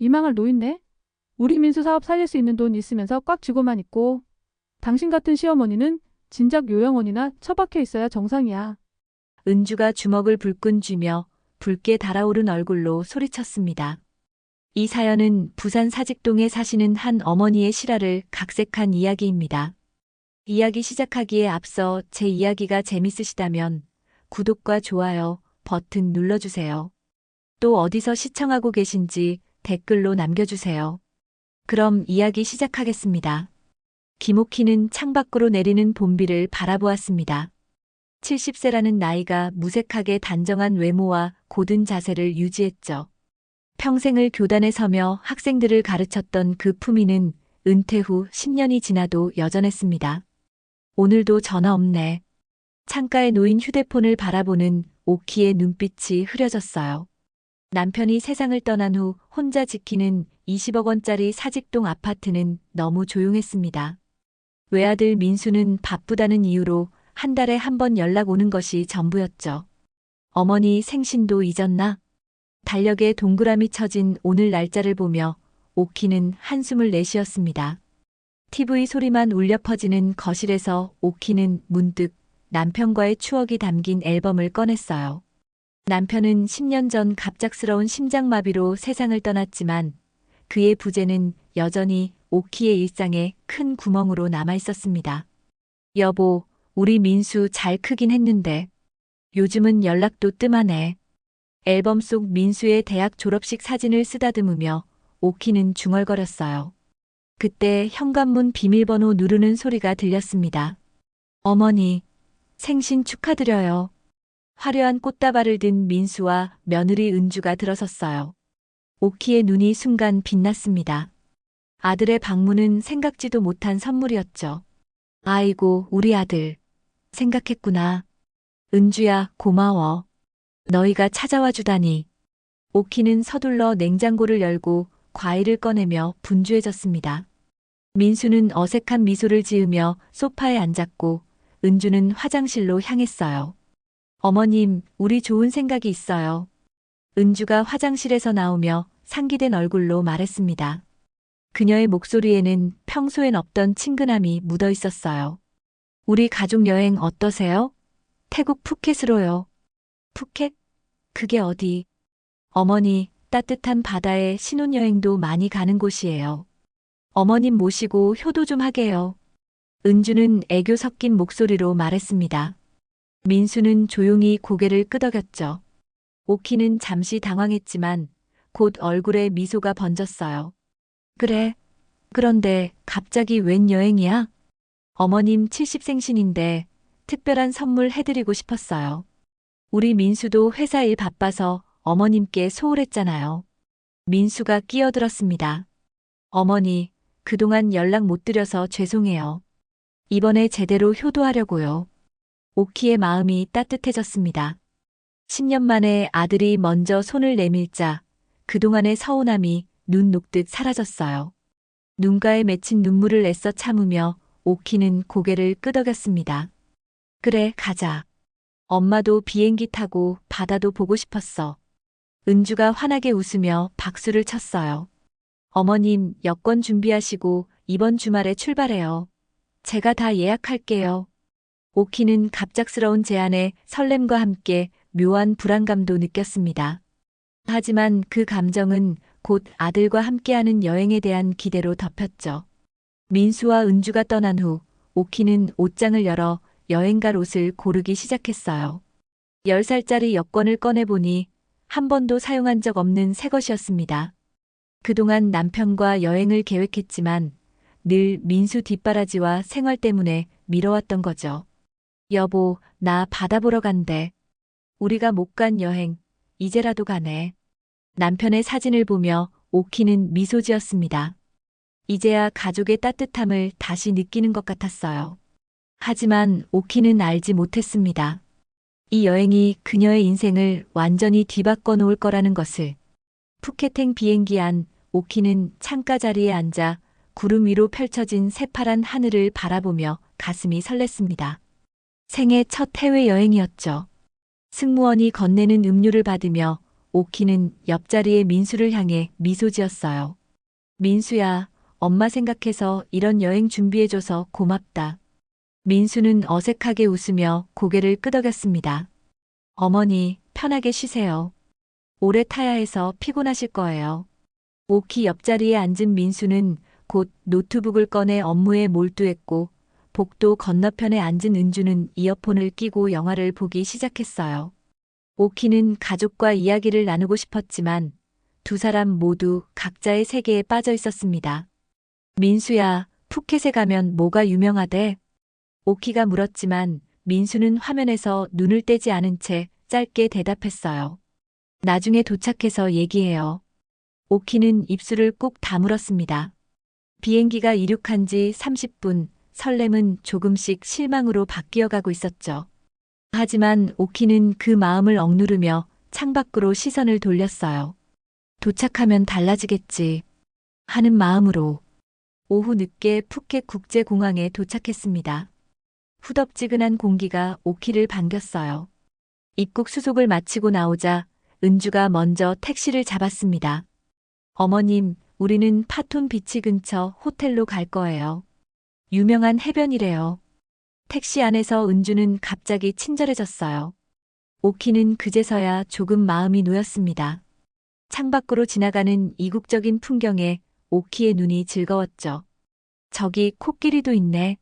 이 망할 노인네? 우리 민수 사업 살릴 수 있는 돈 있으면서 꽉 쥐고만 있고. 당신 같은 시어머니는 진작 요양원이나 처박혀 있어야 정상이야. 은주가 주먹을 불끈 쥐며 붉게 달아오른 얼굴로 소리쳤습니다. 이 사연은 부산 사직동에 사시는 한 어머니의 실화를 각색한 이야기입니다. 이야기 시작하기에 앞서 제 이야기가 재밌으시다면 구독과 좋아요 버튼 눌러주세요. 또 어디서 시청하고 계신지 댓글로 남겨주세요. 그럼 이야기 시작하겠습니다. 김옥희는 창밖으로 내리는 봄비를 바라보았습니다. 70세라는 나이가 무색하게 단정한 외모와 고든 자세를 유지했죠. 평생을 교단에 서며 학생들을 가르쳤던 그 품위는 은퇴 후 10년이 지나도 여전했습니다. 오늘도 전화 없네. 창가에 놓인 휴대폰을 바라보는 오키의 눈빛이 흐려졌어요. 남편이 세상을 떠난 후 혼자 지키는 20억 원짜리 사직동 아파트는 너무 조용했습니다. 외아들 민수는 바쁘다는 이유로 한 달에 한 번 연락 오는 것이 전부였죠. 어머니 생신도 잊었나? 달력에 동그라미 쳐진 오늘 날짜를 보며 오키는 한숨을 내쉬었습니다. TV 소리만 울려 퍼지는 거실에서 오키는 문득 남편과의 추억이 담긴 앨범을 꺼냈어요. 남편은 10년 전 갑작스러운 심장마비로 세상을 떠났지만 그의 부재는 여전히 오키의 일상에 큰 구멍으로 남아 있었습니다. 여보, 우리 민수 잘 크긴 했는데 요즘은 연락도 뜸하네. 앨범 속 민수의 대학 졸업식 사진을 쓰다듬으며 오키는 중얼거렸어요. 그때 현관문 비밀번호 누르는 소리가 들렸습니다. 어머니, 생신 축하드려요. 화려한 꽃다발을 든 민수와 며느리 은주가 들어섰어요. 오키의 눈이 순간 빛났습니다. 아들의 방문은 생각지도 못한 선물이었죠. 아이고, 우리 아들. 생각했구나. 은주야, 고마워. 너희가 찾아와 주다니. 오키는 서둘러 냉장고를 열고 과일을 꺼내며 분주해졌습니다. 민수는 어색한 미소를 지으며 소파에 앉았고 은주는 화장실로 향했어요. 어머님, 우리 좋은 생각이 있어요. 은주가 화장실에서 나오며 상기된 얼굴로 말했습니다. 그녀의 목소리에는 평소엔 없던 친근함이 묻어 있었어요. 우리 가족 여행 어떠세요? 태국 푸켓으로요. 푸켓? 그게 어디? 어머니, 따뜻한 바다에 신혼여행도 많이 가는 곳이에요. 어머님 모시고 효도 좀 하게요. 은주는 애교 섞인 목소리로 말했습니다. 민수는 조용히 고개를 끄덕였죠. 오키는 잠시 당황했지만 곧 얼굴에 미소가 번졌어요. 그래. 그런데 갑자기 웬 여행이야? 어머님 70생신인데 특별한 선물 해드리고 싶었어요. 우리 민수도 회사 일 바빠서 어머님께 소홀했잖아요. 민수가 끼어들었습니다. 어머니, 그동안 연락 못 드려서 죄송해요. 이번에 제대로 효도하려고요. 오키의 마음이 따뜻해졌습니다. 10년 만에 아들이 먼저 손을 내밀자 그동안의 서운함이 눈 녹듯 사라졌어요. 눈가에 맺힌 눈물을 애써 참으며 오키는 고개를 끄덕였습니다. 그래, 가자. 엄마도 비행기 타고 바다도 보고 싶었어. 은주가 환하게 웃으며 박수를 쳤어요. 어머님, 여권 준비하시고 이번 주말에 출발해요. 제가 다 예약할게요. 오키는 갑작스러운 제안에 설렘과 함께 묘한 불안감도 느꼈습니다. 하지만 그 감정은 곧 아들과 함께하는 여행에 대한 기대로 덮였죠. 민수와 은주가 떠난 후 오키는 옷장을 열어 여행 갈 옷을 고르기 시작했어요. 10살짜리 여권을 꺼내보니 한 번도 사용한 적 없는 새 것이었습니다. 그동안 남편과 여행을 계획했지만 늘 민수 뒷바라지와 생활 때문에 미뤄왔던 거죠. 여보, 나 바다 보러 간대. 우리가 못 간 여행, 이제라도 가네. 남편의 사진을 보며 오키는 미소 지었습니다. 이제야 가족의 따뜻함을 다시 느끼는 것 같았어요. 하지만 오키는 알지 못했습니다. 이 여행이 그녀의 인생을 완전히 뒤바꿔 놓을 거라는 것을. 푸켓행 비행기 안 오키는 창가 자리에 앉아 구름 위로 펼쳐진 새파란 하늘을 바라보며 가슴이 설렜습니다. 생애 첫 해외여행이었죠. 승무원이 건네는 음료를 받으며 오키는 옆자리의 민수를 향해 미소 지었어요. 민수야, 엄마 생각해서 이런 여행 준비해줘서 고맙다. 민수는 어색하게 웃으며 고개를 끄덕였습니다. 어머니, 편하게 쉬세요. 오래 타야 해서 피곤하실 거예요. 오키 옆자리에 앉은 민수는 곧 노트북을 꺼내 업무에 몰두했고, 복도 건너편에 앉은 은주는 이어폰을 끼고 영화를 보기 시작했어요. 오키는 가족과 이야기를 나누고 싶었지만 두 사람 모두 각자의 세계에 빠져 있었습니다. 민수야, 푸켓에 가면 뭐가 유명하대? 오키가 물었지만 민수는 화면에서 눈을 떼지 않은 채 짧게 대답했어요. 나중에 도착해서 얘기해요. 오키는 입술을 꾹 다물었습니다. 비행기가 이륙한 지 30분, 설렘은 조금씩 실망으로 바뀌어가고 있었죠. 하지만 오키는 그 마음을 억누르며 창밖으로 시선을 돌렸어요. 도착하면 달라지겠지 하는 마음으로 오후 늦게 푸켓 국제공항에 도착했습니다. 후덥지근한 공기가 오키를 반겼어요. 입국 수속을 마치고 나오자 은주가 먼저 택시를 잡았습니다. 어머님, 우리는 파톤 비치 근처 호텔로 갈 거예요. 유명한 해변이래요. 택시 안에서 은주는 갑자기 친절해졌어요. 오키는 그제서야 조금 마음이 놓였습니다. 창밖으로 지나가는 이국적인 풍경에 오키의 눈이 즐거웠죠. 저기 코끼리도 있네.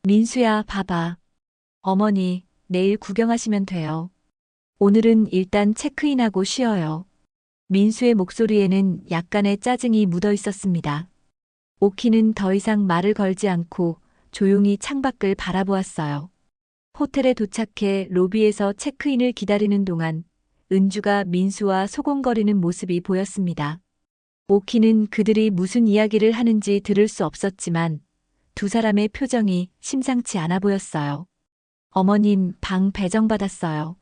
민수야, 봐봐. 어머니, 내일 구경하시면 돼요. 오늘은 일단 체크인하고 쉬어요. 민수의 목소리에는 약간의 짜증이 묻어 있었습니다. 오키는 더 이상 말을 걸지 않고 조용히 창밖을 바라보았어요. 호텔에 도착해 로비에서 체크인을 기다리는 동안 은주가 민수와 소곤거리는 모습이 보였습니다. 오키는 그들이 무슨 이야기를 하는지 들을 수 없었지만 두 사람의 표정이 심상치 않아 보였어요. 어머님, 방 배정받았어요.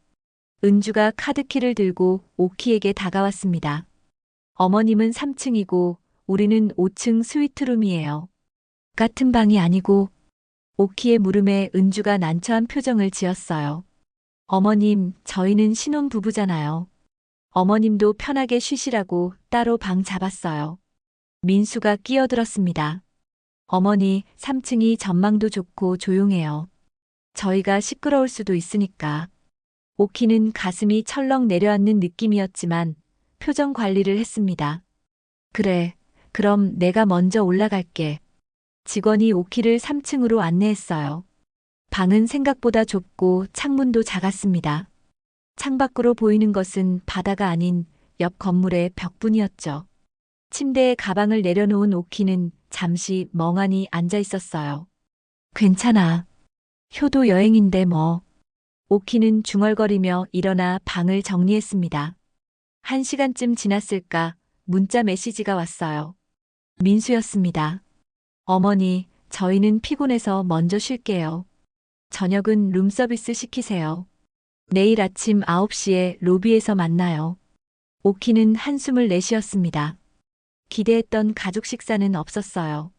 은주가 카드키를 들고 오키에게 다가왔습니다. 어머님은 3층이고 우리는 5층 스위트룸이에요. 같은 방이 아니고 오키의 물음에 은주가 난처한 표정을 지었어요. 어머님, 저희는 신혼부부잖아요. 어머님도 편하게 쉬시라고 따로 방 잡았어요. 민수가 끼어들었습니다. 어머니, 3층이 전망도 좋고 조용해요. 저희가 시끄러울 수도 있으니까. 오키는 가슴이 철렁 내려앉는 느낌이었지만 표정 관리를 했습니다. 그래, 그럼 내가 먼저 올라갈게. 직원이 오키를 3층으로 안내했어요. 방은 생각보다 좁고 창문도 작았습니다. 창밖으로 보이는 것은 바다가 아닌 옆 건물의 벽뿐이었죠. 침대에 가방을 내려놓은 오키는 잠시 멍하니 앉아 있었어요. 괜찮아. 효도 여행인데 뭐. 오키는 중얼거리며 일어나 방을 정리했습니다. 1시간쯤 지났을까 문자 메시지가 왔어요. 민수였습니다. 어머니, 저희는 피곤해서 먼저 쉴게요. 저녁은 룸서비스 시키세요. 내일 아침 9시에 로비에서 만나요. 오키는 한숨을 내쉬었습니다. 기대했던 가족 식사는 없었어요.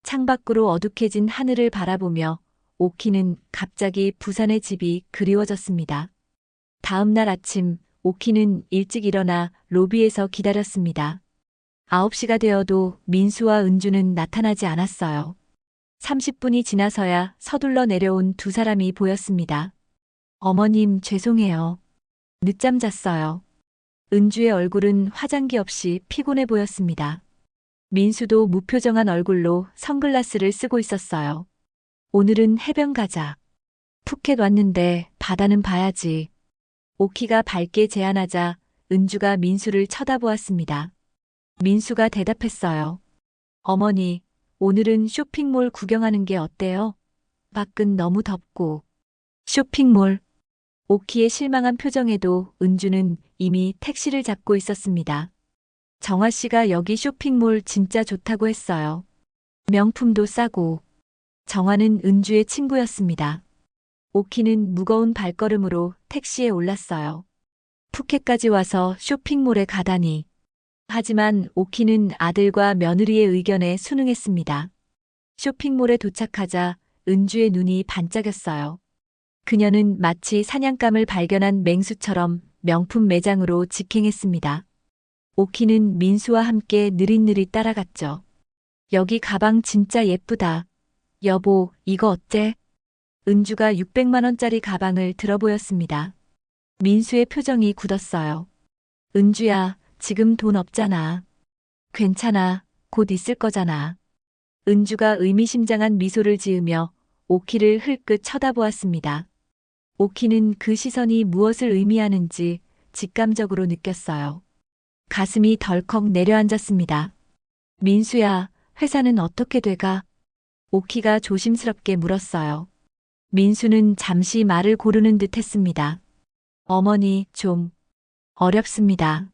창밖으로 어둑해진 하늘을 바라보며 오키는 갑자기 부산의 집이 그리워졌습니다. 다음 날 아침 오키는 일찍 일어나 로비에서 기다렸습니다. 9시가 되어도 민수와 은주는 나타나지 않았어요. 30분이 지나서야 서둘러 내려온 두 사람이 보였습니다. 어머님, 죄송해요. 늦잠 잤어요. 은주의 얼굴은 화장기 없이 피곤해 보였습니다. 민수도 무표정한 얼굴로 선글라스를 쓰고 있었어요. 오늘은 해변 가자. 푸켓 왔는데 바다는 봐야지. 오키가 밝게 제안하자 은주가 민수를 쳐다보았습니다. 민수가 대답했어요. 어머니, 오늘은 쇼핑몰 구경하는 게 어때요? 밖은 너무 덥고. 쇼핑몰. 오키의 실망한 표정에도 은주는 이미 택시를 잡고 있었습니다. 정화 씨가 여기 쇼핑몰 진짜 좋다고 했어요. 명품도 싸고. 정화는 은주의 친구였습니다. 오키는 무거운 발걸음으로 택시에 올랐어요. 푸켓까지 와서 쇼핑몰에 가다니. 하지만 오키는 아들과 며느리의 의견에 순응했습니다. 쇼핑몰에 도착하자 은주의 눈이 반짝였어요. 그녀는 마치 사냥감을 발견한 맹수처럼 명품 매장으로 직행했습니다. 오키는 민수와 함께 느릿느릿 따라갔죠. 여기 가방 진짜 예쁘다. 여보, 이거 어때? 은주가 600만 원짜리 가방을 들어 보였습니다. 민수의 표정이 굳었어요. 은주야, 지금 돈 없잖아. 괜찮아, 곧 있을 거잖아. 은주가 의미심장한 미소를 지으며 오키를 흘끗 쳐다보았습니다. 오키는 그 시선이 무엇을 의미하는지 직감적으로 느꼈어요. 가슴이 덜컥 내려앉았습니다. 민수야, 회사는 어떻게 돼가? 오키가 조심스럽게 물었어요. 민수는 잠시 말을 고르는 듯 했습니다. 어머니, 좀 어렵습니다.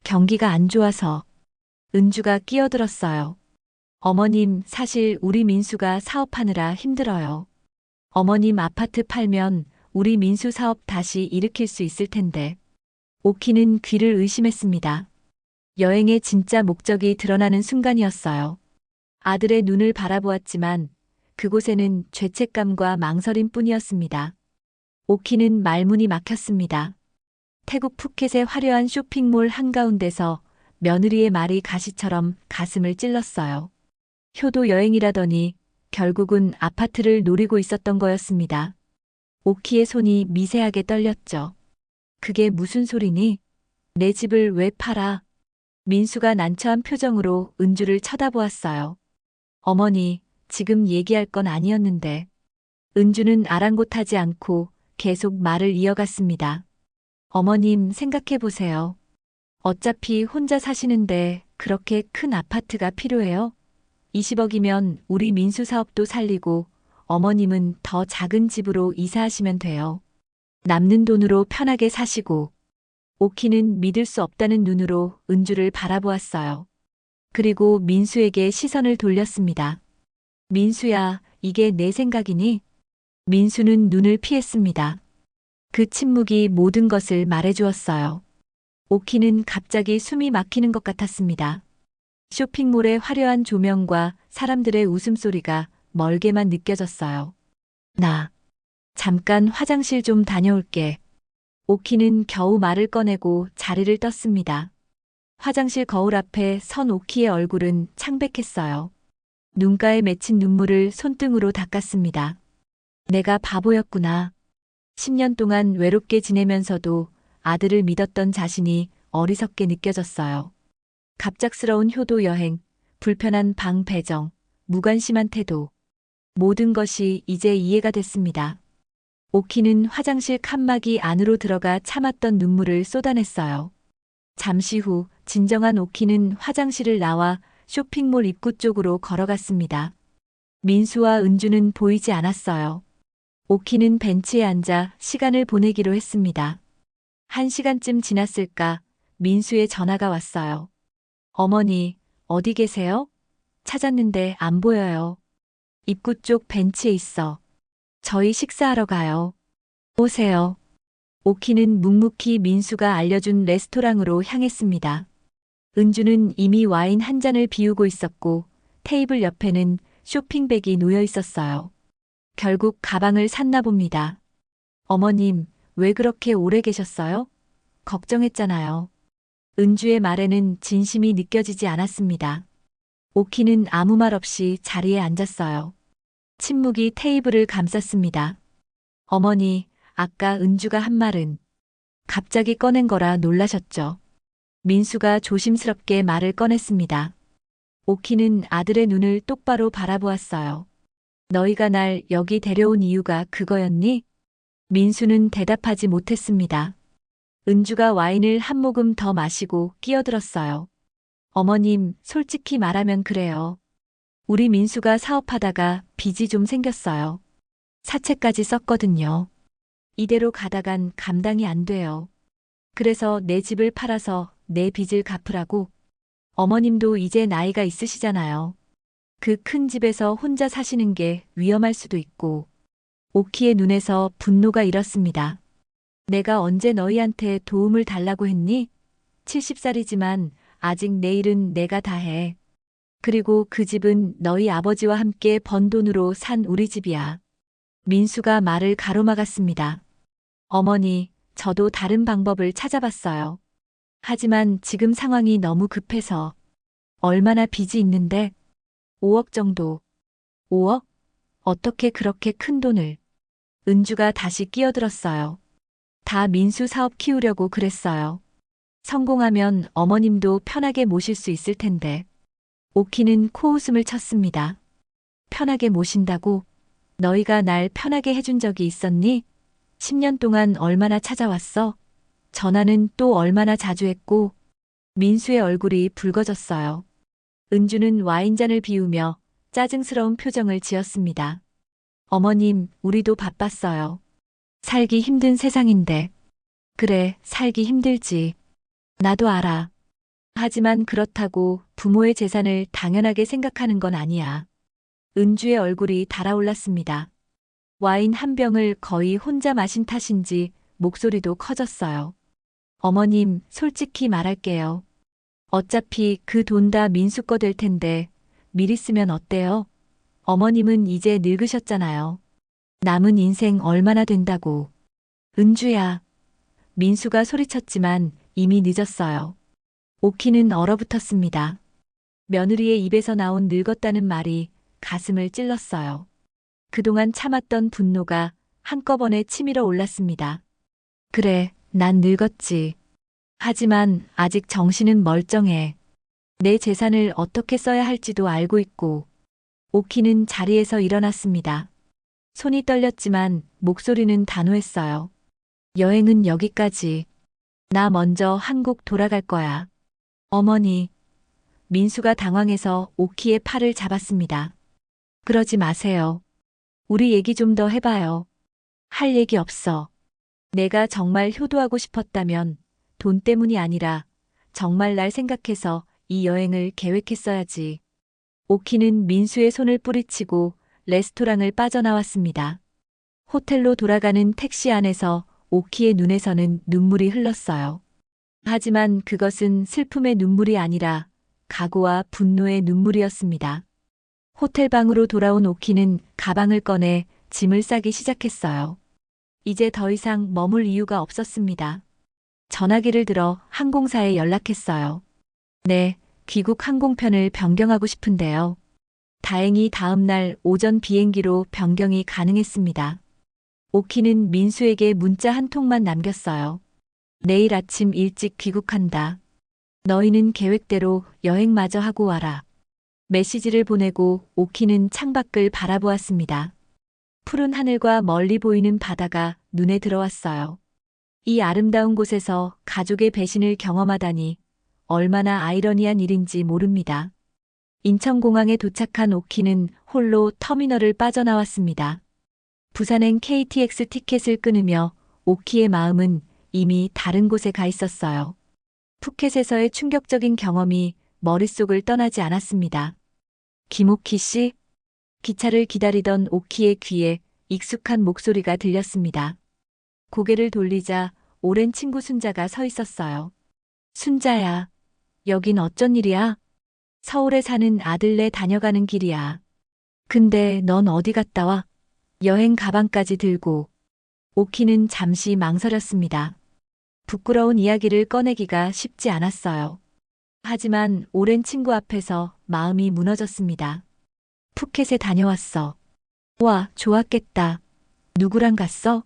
경기가 안 좋아서. 은주가 끼어들었어요. 어머님, 사실 우리 민수가 사업하느라 힘들어요. 어머님 아파트 팔면 우리 민수 사업 다시 일으킬 수 있을 텐데. 오키는 귀를 의심했습니다. 여행의 진짜 목적이 드러나는 순간이었어요. 아들의 눈을 바라보았지만 그곳에는 죄책감과 망설임 뿐이었습니다. 오키는 말문이 막혔습니다. 태국 푸켓의 화려한 쇼핑몰 한가운데서 며느리의 말이 가시처럼 가슴을 찔렀어요. 효도 여행이라더니 결국은 아파트를 노리고 있었던 거였습니다. 오키의 손이 미세하게 떨렸죠. 그게 무슨 소리니? 내 집을 왜 팔아? 민수가 난처한 표정으로 은주를 쳐다보았어요. 어머니, 지금 얘기할 건 아니었는데. 은주는 아랑곳하지 않고 계속 말을 이어갔습니다. 어머님, 생각해 보세요. 어차피 혼자 사시는데 그렇게 큰 아파트가 필요해요? 20억이면 우리 민수 사업도 살리고 어머님은 더 작은 집으로 이사하시면 돼요. 남는 돈으로 편하게 사시고. 오키는 믿을 수 없다는 눈으로 은주를 바라보았어요. 그리고 민수에게 시선을 돌렸습니다. 민수야, 이게 내 생각이니? 민수는 눈을 피했습니다. 그 침묵이 모든 것을 말해주었어요. 오키는 갑자기 숨이 막히는 것 같았습니다. 쇼핑몰의 화려한 조명과 사람들의 웃음소리가 멀게만 느껴졌어요. 나 잠깐 화장실 좀 다녀올게. 오키는 겨우 말을 꺼내고 자리를 떴습니다. 화장실 거울 앞에 선 오키의 얼굴은 창백했어요. 눈가에 맺힌 눈물을 손등으로 닦았습니다. 내가 바보였구나. 10년 동안 외롭게 지내면서도 아들을 믿었던 자신이 어리석게 느껴졌어요. 갑작스러운 효도 여행, 불편한 방 배정, 무관심한 태도. 모든 것이 이제 이해가 됐습니다. 오키는 화장실 칸막이 안으로 들어가 참았던 눈물을 쏟아냈어요. 잠시 후 진정한 오키는 화장실을 나와 쇼핑몰 입구 쪽으로 걸어갔습니다. 민수와 은주는 보이지 않았어요. 오키는 벤치에 앉아 시간을 보내기로 했습니다. 1시간쯤 지났을까 민수의 전화가 왔어요. 어머니, 어디 계세요? 찾았는데 안 보여요. 입구 쪽 벤치에 있어. 저희 식사하러 가요. 오세요. 오키는 묵묵히 민수가 알려준 레스토랑으로 향했습니다. 은주는 이미 와인 한 잔을 비우고 있었고 테이블 옆에는 쇼핑백이 놓여 있었어요. 결국 가방을 샀나 봅니다. 어머님, 왜 그렇게 오래 계셨어요? 걱정했잖아요. 은주의 말에는 진심이 느껴지지 않았습니다. 오키는 아무 말 없이 자리에 앉았어요. 침묵이 테이블을 감쌌습니다. 어머니, 아까 은주가 한 말은 갑자기 꺼낸 거라 놀라셨죠. 민수가 조심스럽게 말을 꺼냈습니다. 오키는 아들의 눈을 똑바로 바라보았어요. 너희가 날 여기 데려온 이유가 그거였니? 민수는 대답하지 못했습니다. 은주가 와인을 한 모금 더 마시고 끼어들었어요. 어머님, 솔직히 말하면 그래요. 우리 민수가 사업하다가 빚이 좀 생겼어요. 사채까지 썼거든요. 이대로 가다간 감당이 안 돼요. 그래서 내 집을 팔아서 내 빚을 갚으라고. 어머님도 이제 나이가 있으시잖아요. 그 큰 집에서 혼자 사시는 게 위험할 수도 있고. 오키의 눈에서 분노가 일었습니다. 내가 언제 너희한테 도움을 달라고 했니? 70살이지만 아직 내 일은 내가 다 해. 그리고 그 집은 너희 아버지와 함께 번 돈으로 산 우리 집이야. 민수가 말을 가로막았습니다. 어머니, 저도 다른 방법을 찾아봤어요. 하지만 지금 상황이 너무 급해서. 얼마나 빚이 있는데? 5억 정도. 5억? 어떻게 그렇게 큰 돈을? 은주가 다시 끼어들었어요. 다 민수 사업 키우려고 그랬어요. 성공하면 어머님도 편하게 모실 수 있을 텐데. 오키는 코웃음을 쳤습니다. 편하게 모신다고? 너희가 날 편하게 해준 적이 있었니? 10년 동안 얼마나 찾아왔어? 전화는 또 얼마나 자주 했고? 민수의 얼굴이 붉어졌어요. 은주는 와인잔을 비우며 짜증스러운 표정을 지었습니다. 어머님, 우리도 바빴어요. 살기 힘든 세상인데. 그래, 살기 힘들지. 나도 알아. 하지만 그렇다고 부모의 재산을 당연하게 생각하는 건 아니야. 은주의 얼굴이 달아올랐습니다. 와인 한 병을 거의 혼자 마신 탓인지 목소리도 커졌어요. 어머님, 솔직히 말할게요. 어차피 그 돈 다 민수 거 될 텐데 미리 쓰면 어때요? 어머님은 이제 늙으셨잖아요. 남은 인생 얼마나 된다고. 은주야. 민수가 소리쳤지만 이미 늦었어요. 오키는 얼어붙었습니다. 며느리의 입에서 나온 늙었다는 말이 가슴을 찔렀어요. 그동안 참았던 분노가 한꺼번에 치밀어 올랐습니다. 그래, 난 늙었지. 하지만 아직 정신은 멀쩡해. 내 재산을 어떻게 써야 할지도 알고 있고. 오키는 자리에서 일어났습니다. 손이 떨렸지만 목소리는 단호했어요. 여행은 여기까지. 나 먼저 한국 돌아갈 거야. 어머니. 민수가 당황해서 오키의 팔을 잡았습니다. 그러지 마세요. 우리 얘기 좀 더 해봐요. 할 얘기 없어. 내가 정말 효도하고 싶었다면 돈 때문이 아니라 정말 날 생각해서 이 여행을 계획했어야지. 오키는 민수의 손을 뿌리치고 레스토랑을 빠져나왔습니다. 호텔로 돌아가는 택시 안에서 오키의 눈에서는 눈물이 흘렀어요. 하지만 그것은 슬픔의 눈물이 아니라 각오와 분노의 눈물이었습니다. 호텔 방으로 돌아온 오키는 가방을 꺼내 짐을 싸기 시작했어요. 이제 더 이상 머물 이유가 없었습니다. 전화기를 들어 항공사에 연락했어요. 네, 귀국 항공편을 변경하고 싶은데요. 다행히 다음 날 오전 비행기로 변경이 가능했습니다. 오키는 민수에게 문자 한 통만 남겼어요. 내일 아침 일찍 귀국한다. 너희는 계획대로 여행마저 하고 와라. 메시지를 보내고 오키는 창밖을 바라보았습니다. 푸른 하늘과 멀리 보이는 바다가 눈에 들어왔어요. 이 아름다운 곳에서 가족의 배신을 경험하다니 얼마나 아이러니한 일인지 모릅니다. 인천공항에 도착한 오키는 홀로 터미널을 빠져나왔습니다. 부산행 KTX 티켓을 끊으며 오키의 마음은 이미 다른 곳에 가 있었어요. 푸켓에서의 충격적인 경험이 머릿속을 떠나지 않았습니다. 김오키 씨? 기차를 기다리던 오키의 귀에 익숙한 목소리가 들렸습니다. 고개를 돌리자 오랜 친구 순자가 서 있었어요. 순자야, 여긴 어쩐 일이야? 서울에 사는 아들네 다녀가는 길이야. 근데 넌 어디 갔다 와? 여행 가방까지 들고. 오키는 잠시 망설였습니다. 부끄러운 이야기를 꺼내기가 쉽지 않았어요. 하지만 오랜 친구 앞에서 마음이 무너졌습니다. 푸켓에 다녀왔어. 와, 좋았겠다. 누구랑 갔어?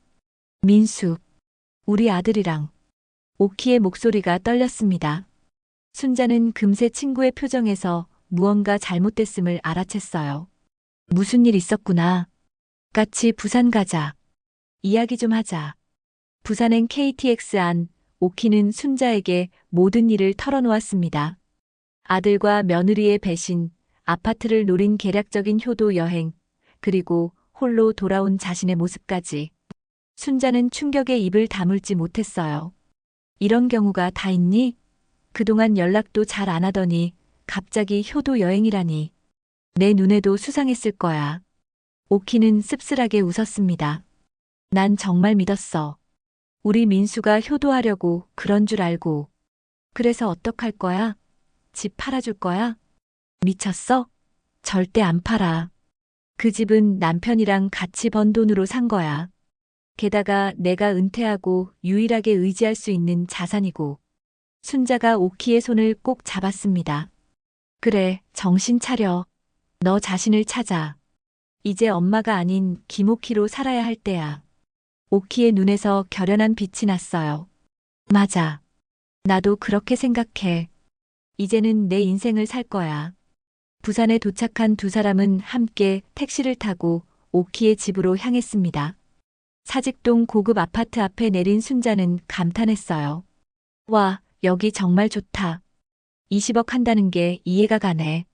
민수. 우리 아들이랑. 오키의 목소리가 떨렸습니다. 순자는 금세 친구의 표정에서 무언가 잘못됐음을 알아챘어요. 무슨 일 있었구나. 같이 부산 가자. 이야기 좀 하자. 부산행 KTX 안 오키는 순자에게 모든 일을 털어놓았습니다. 아들과 며느리의 배신, 아파트를 노린 계략적인 효도 여행, 그리고 홀로 돌아온 자신의 모습까지. 순자는 충격에 입을 다물지 못했어요. 이런 경우가 다 있니? 그동안 연락도 잘 안 하더니 갑자기 효도 여행이라니. 내 눈에도 수상했을 거야. 오키는 씁쓸하게 웃었습니다. 난 정말 믿었어. 우리 민수가 효도하려고 그런 줄 알고. 그래서 어떡할 거야? 집 팔아줄 거야? 미쳤어? 절대 안 팔아. 그 집은 남편이랑 같이 번 돈으로 산 거야. 게다가 내가 은퇴하고 유일하게 의지할 수 있는 자산이고. 순자가 오키의 손을 꼭 잡았습니다. 그래, 정신 차려. 너 자신을 찾아. 이제 엄마가 아닌 김오키로 살아야 할 때야. 오키의 눈에서 결연한 빛이 났어요. 맞아. 나도 그렇게 생각해. 이제는 내 인생을 살 거야. 부산에 도착한 두 사람은 함께 택시를 타고 오키의 집으로 향했습니다. 사직동 고급 아파트 앞에 내린 순자는 감탄했어요. 와, 여기 정말 좋다. 20억 한다는 게 이해가 가네.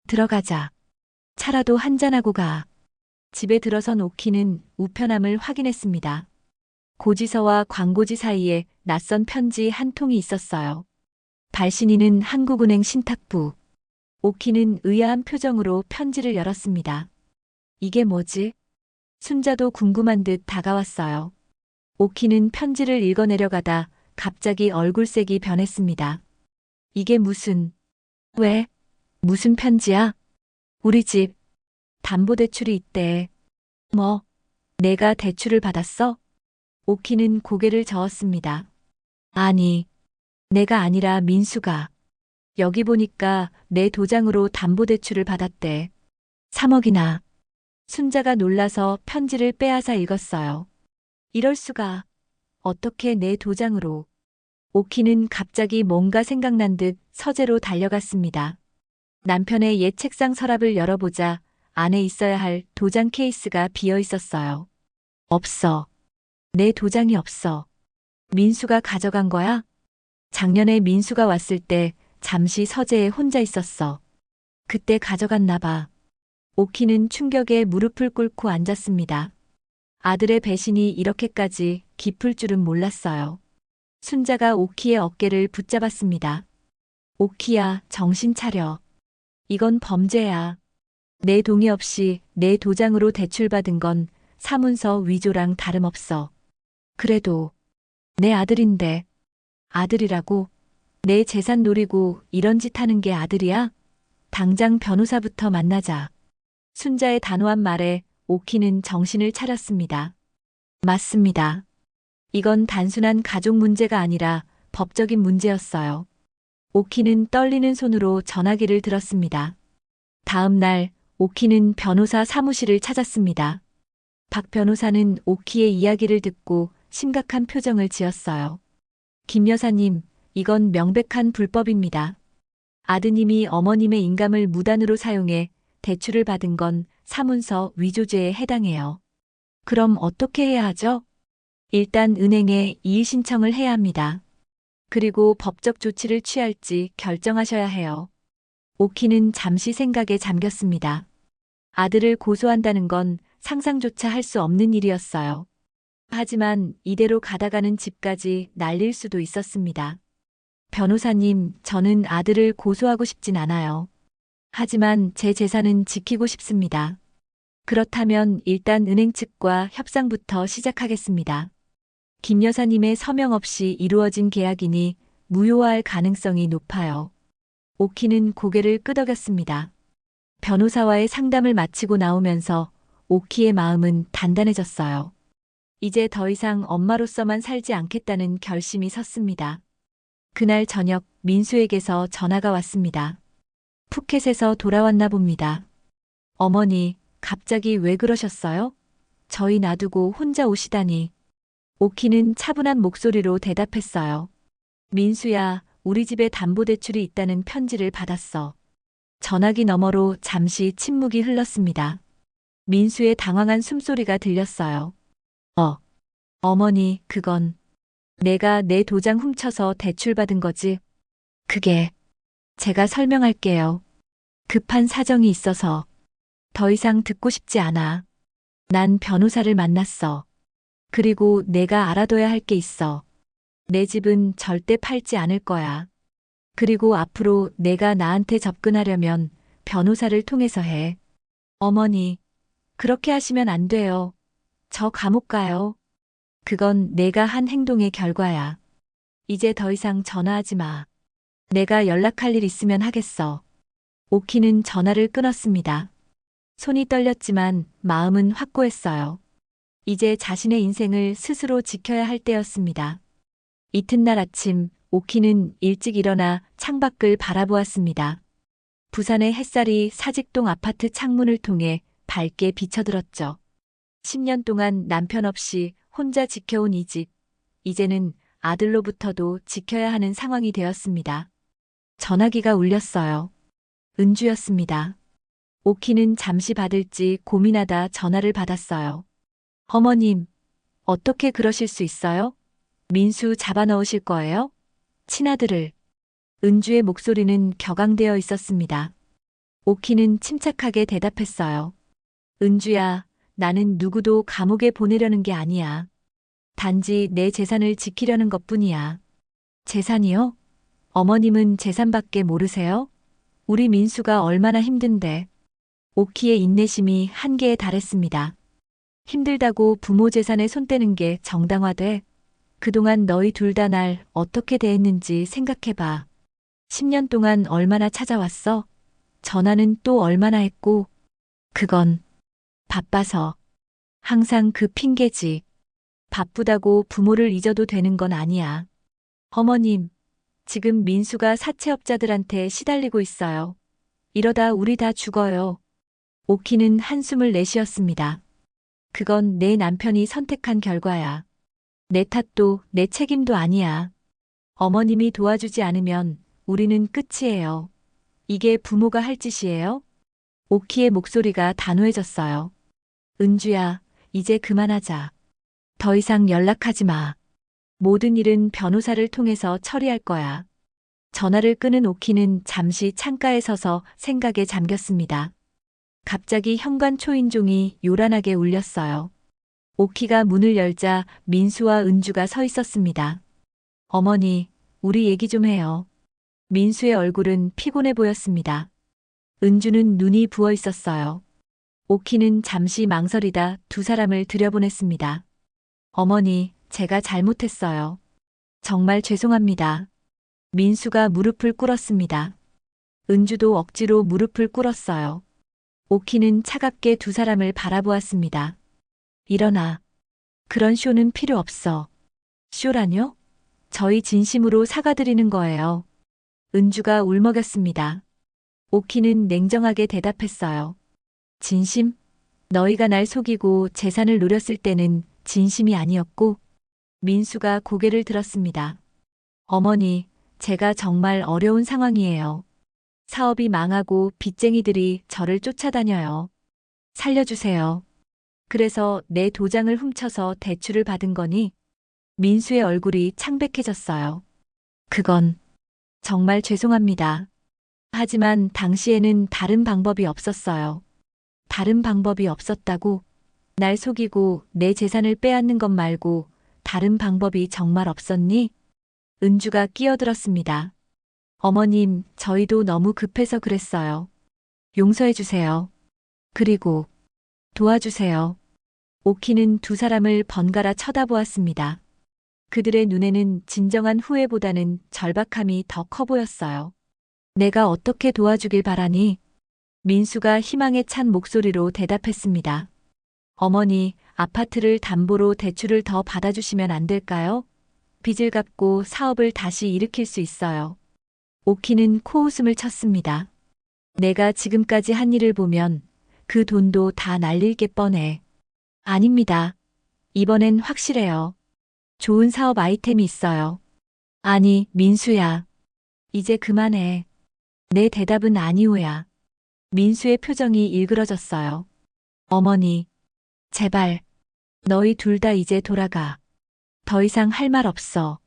들어가자. 차라도 한잔하고 가. 집에 들어선 오키는 우편함을 확인했습니다. 고지서와 광고지 사이에 낯선 편지 한 통이 있었어요. 발신인은 한국은행 신탁부. 오키는 의아한 표정으로 편지를 열었습니다. 이게 뭐지? 순자도 궁금한 듯 다가왔어요. 오키는 편지를 읽어내려가다 갑자기 얼굴색이 변했습니다. 이게 왜? 무슨 편지야? 우리 집 담보대출이 있대. 뭐? 내가 대출을 받았어? 오키는 고개를 저었습니다. 아니, 내가 아니라 민수가. 여기 보니까 내 도장으로 담보대출을 받았대. 3억이나. 순자가 놀라서 편지를 빼앗아 읽었어요. 이럴 수가. 어떻게 내 도장으로. 오키는 갑자기 뭔가 생각난 듯 서재로 달려갔습니다. 남편의 옛 책상 서랍을 열어보자 안에 있어야 할 도장 케이스가 비어 있었어요. 없어. 내 도장이 없어. 민수가 가져간 거야? 작년에 민수가 왔을 때 잠시 서재에 혼자 있었어. 그때 가져갔나 봐. 오키는 충격에 무릎을 꿇고 앉았습니다. 아들의 배신이 이렇게까지 깊을 줄은 몰랐어요. 순자가 오키의 어깨를 붙잡았습니다. 오키야, 정신 차려. 이건 범죄야. 내 동의 없이 내 도장으로 대출받은 건 사문서 위조랑 다름없어. 그래도 내 아들인데. 아들이라고? 내 재산 노리고 이런 짓 하는 게 아들이야? 당장 변호사부터 만나자. 순자의 단호한 말에 오키는 정신을 차렸습니다. 맞습니다. 이건 단순한 가족 문제가 아니라 법적인 문제였어요. 오키는 떨리는 손으로 전화기를 들었습니다. 다음 날 오키는 변호사 사무실을 찾았습니다. 박 변호사는 오키의 이야기를 듣고 심각한 표정을 지었어요. 김 여사님, 이건 명백한 불법입니다. 아드님이 어머님의 인감을 무단으로 사용해 대출을 받은 건 사문서 위조죄에 해당해요. 그럼 어떻게 해야 하죠? 일단 은행에 이의 신청을 해야 합니다. 그리고 법적 조치를 취할지 결정하셔야 해요. 오키는 잠시 생각에 잠겼습니다. 아들을 고소한다는 건 상상조차 할 수 없는 일이었어요. 하지만 이대로 가다가는 집까지 날릴 수도 있었습니다. 변호사님, 저는 아들을 고소하고 싶진 않아요. 하지만 제 재산은 지키고 싶습니다. 그렇다면 일단 은행 측과 협상부터 시작하겠습니다. 김 여사님의 서명 없이 이루어진 계약이니 무효화할 가능성이 높아요. 오키는 고개를 끄덕였습니다. 변호사와의 상담을 마치고 나오면서 오키의 마음은 단단해졌어요. 이제 더 이상 엄마로서만 살지 않겠다는 결심이 섰습니다. 그날 저녁 민수에게서 전화가 왔습니다. 푸켓에서 돌아왔나 봅니다. 어머니, 갑자기 왜 그러셨어요? 저희 놔두고 혼자 오시다니. 오키는 차분한 목소리로 대답했어요. 민수야, 우리 집에 담보대출이 있다는 편지를 받았어. 전화기 너머로 잠시 침묵이 흘렀습니다. 민수의 당황한 숨소리가 들렸어요. 어머니, 그건 내가 내 도장 훔쳐서 대출받은 거지. 그게 제가 설명할게요. 급한 사정이 있어서 더 이상 듣고 싶지 않아. 난 변호사를 만났어. 그리고 내가 알아둬야 할 게 있어. 내 집은 절대 팔지 않을 거야. 그리고 앞으로 내가 나한테 접근하려면 변호사를 통해서 해. 어머니, 그렇게 하시면 안 돼요. 저 감옥 가요. 그건 내가 한 행동의 결과야. 이제 더 이상 전화하지 마. 내가 연락할 일 있으면 하겠어. 오키는 전화를 끊었습니다. 손이 떨렸지만 마음은 확고했어요. 이제 자신의 인생을 스스로 지켜야 할 때였습니다. 이튿날 아침, 오키는 일찍 일어나 창밖을 바라보았습니다. 부산의 햇살이 사직동 아파트 창문을 통해 밝게 비쳐들었죠. 10년 동안 남편 없이 혼자 지켜온 이 집, 이제는 아들로부터도 지켜야 하는 상황이 되었습니다. 전화기가 울렸어요. 은주였습니다. 오키는 잠시 받을지 고민하다 전화를 받았어요. 어머님, 어떻게 그러실 수 있어요? 민수 잡아넣으실 거예요? 친아들을. 은주의 목소리는 격앙되어 있었습니다. 오키는 침착하게 대답했어요. 은주야, 나는 누구도 감옥에 보내려는 게 아니야. 단지 내 재산을 지키려는 것뿐이야. 재산이요? 어머님은 재산밖에 모르세요? 우리 민수가 얼마나 힘든데. 오키의 인내심이 한계에 달했습니다. 힘들다고 부모 재산에 손 떼는 게 정당화돼? 그동안 너희 둘 다 날 어떻게 대했는지 생각해봐. 10년 동안 얼마나 찾아왔어? 전화는 또 얼마나 했고. 그건 바빠서. 항상 그 핑계지. 바쁘다고 부모를 잊어도 되는 건 아니야. 어머님, 지금 민수가 사채업자들한테 시달리고 있어요. 이러다 우리 다 죽어요. 오키는 한숨을 내쉬었습니다. 그건 내 남편이 선택한 결과야. 내 탓도 내 책임도 아니야. 어머님이 도와주지 않으면 우리는 끝이에요. 이게 부모가 할 짓이에요? 오키의 목소리가 단호해졌어요. 은주야, 이제 그만하자. 더 이상 연락하지 마. 모든 일은 변호사를 통해서 처리할 거야. 전화를 끄는 오키는 잠시 창가에 서서 생각에 잠겼습니다. 갑자기 현관 초인종이 요란하게 울렸어요. 오키가 문을 열자 민수와 은주가 서 있었습니다. 어머니, 우리 얘기 좀 해요. 민수의 얼굴은 피곤해 보였습니다. 은주는 눈이 부어 있었어요. 오키는 잠시 망설이다 두 사람을 들여보냈습니다. 어머니, 제가 잘못했어요. 정말 죄송합니다. 민수가 무릎을 꿇었습니다. 은주도 억지로 무릎을 꿇었어요. 오키는 차갑게 두 사람을 바라보았습니다. 일어나. 그런 쇼는 필요 없어. 쇼라뇨? 저희 진심으로 사과드리는 거예요. 은주가 울먹였습니다. 오키는 냉정하게 대답했어요. 진심? 너희가 날 속이고 재산을 노렸을 때는 진심이 아니었고. 민수가 고개를 들었습니다. 어머니, 제가 정말 어려운 상황이에요. 사업이 망하고 빚쟁이들이 저를 쫓아다녀요. 살려주세요. 그래서 내 도장을 훔쳐서 대출을 받은 거니? 민수의 얼굴이 창백해졌어요. 그건 정말 죄송합니다. 하지만 당시에는 다른 방법이 없었어요. 다른 방법이 없었다고? 날 속이고 내 재산을 빼앗는 것 말고 다른 방법이 정말 없었니? 은주가 끼어들었습니다. 어머님, 저희도 너무 급해서 그랬어요. 용서해 주세요. 그리고 도와주세요. 오키는 두 사람을 번갈아 쳐다보았습니다. 그들의 눈에는 진정한 후회보다는 절박함이 더 커 보였어요. 내가 어떻게 도와주길 바라니? 민수가 희망에 찬 목소리로 대답했습니다. 어머니, 아파트를 담보로 대출을 더 받아주시면 안 될까요? 빚을 갚고 사업을 다시 일으킬 수 있어요. 오키는 코웃음을 쳤습니다. 내가 지금까지 한 일을 보면 그 돈도 다 날릴 게 뻔해. 아닙니다. 이번엔 확실해요. 좋은 사업 아이템이 있어요. 아니, 민수야. 이제 그만해. 내 대답은 아니오야. 민수의 표정이 일그러졌어요. 어머니, 제발. 너희 둘 다 이제 돌아가. 더 이상 할 말 없어.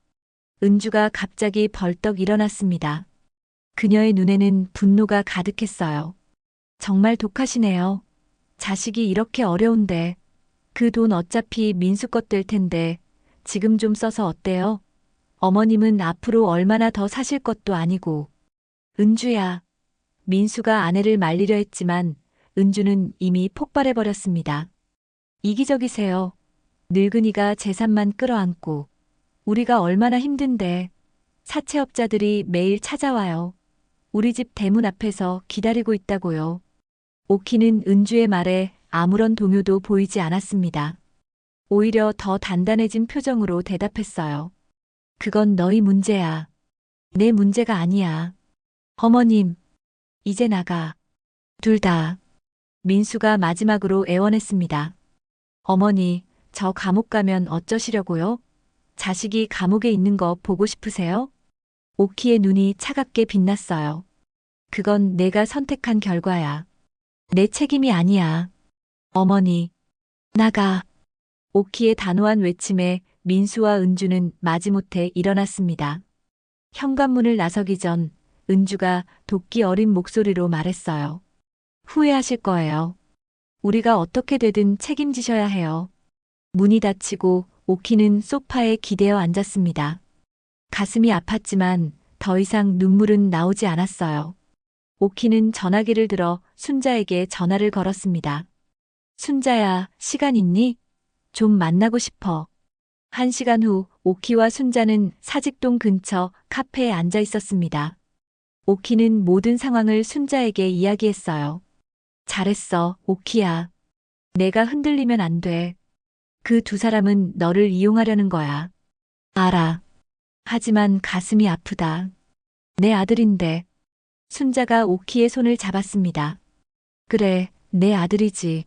은주가 갑자기 벌떡 일어났습니다. 그녀의 눈에는 분노가 가득했어요. 정말 독하시네요. 자식이 이렇게 어려운데. 그 돈 어차피 민수 것 될 텐데 지금 좀 써서 어때요? 어머님은 앞으로 얼마나 더 사실 것도 아니고. 은주야. 민수가 아내를 말리려 했지만 은주는 이미 폭발해버렸습니다. 이기적이세요. 늙은이가 재산만 끌어안고. 우리가 얼마나 힘든데. 사채업자들이 매일 찾아와요. 우리 집 대문 앞에서 기다리고 있다고요. 오키는 은주의 말에 아무런 동요도 보이지 않았습니다. 오히려 더 단단해진 표정으로 대답했어요. 그건 너희 문제야. 내 문제가 아니야. 어머님, 이제 나가. 둘 다. 민수가 마지막으로 애원했습니다. 어머니, 저 감옥 가면 어쩌시려고요? 자식이 감옥에 있는 거 보고 싶으세요? 오키의 눈이 차갑게 빛났어요. 그건 내가 선택한 결과야. 내 책임이 아니야. 어머니, 나가. 오키의 단호한 외침에 민수와 은주는 마지못해 일어났습니다. 현관문을 나서기 전 은주가 도끼 어린 목소리로 말했어요. 후회하실 거예요. 우리가 어떻게 되든 책임지셔야 해요. 문이 닫히고 오키는 소파에 기대어 앉았습니다. 가슴이 아팠지만 더 이상 눈물은 나오지 않았어요. 오키는 전화기를 들어 순자에게 전화를 걸었습니다. 순자야, 시간 있니? 좀 만나고 싶어. 1시간 후 오키와 순자는 사직동 근처 카페에 앉아 있었습니다. 오키는 모든 상황을 순자에게 이야기했어요. 잘했어, 오키야. 내가 흔들리면 안 돼. 그 두 사람은 너를 이용하려는 거야. 알아. 하지만 가슴이 아프다. 내 아들인데. 순자가 오키의 손을 잡았습니다. 그래, 내 아들이지.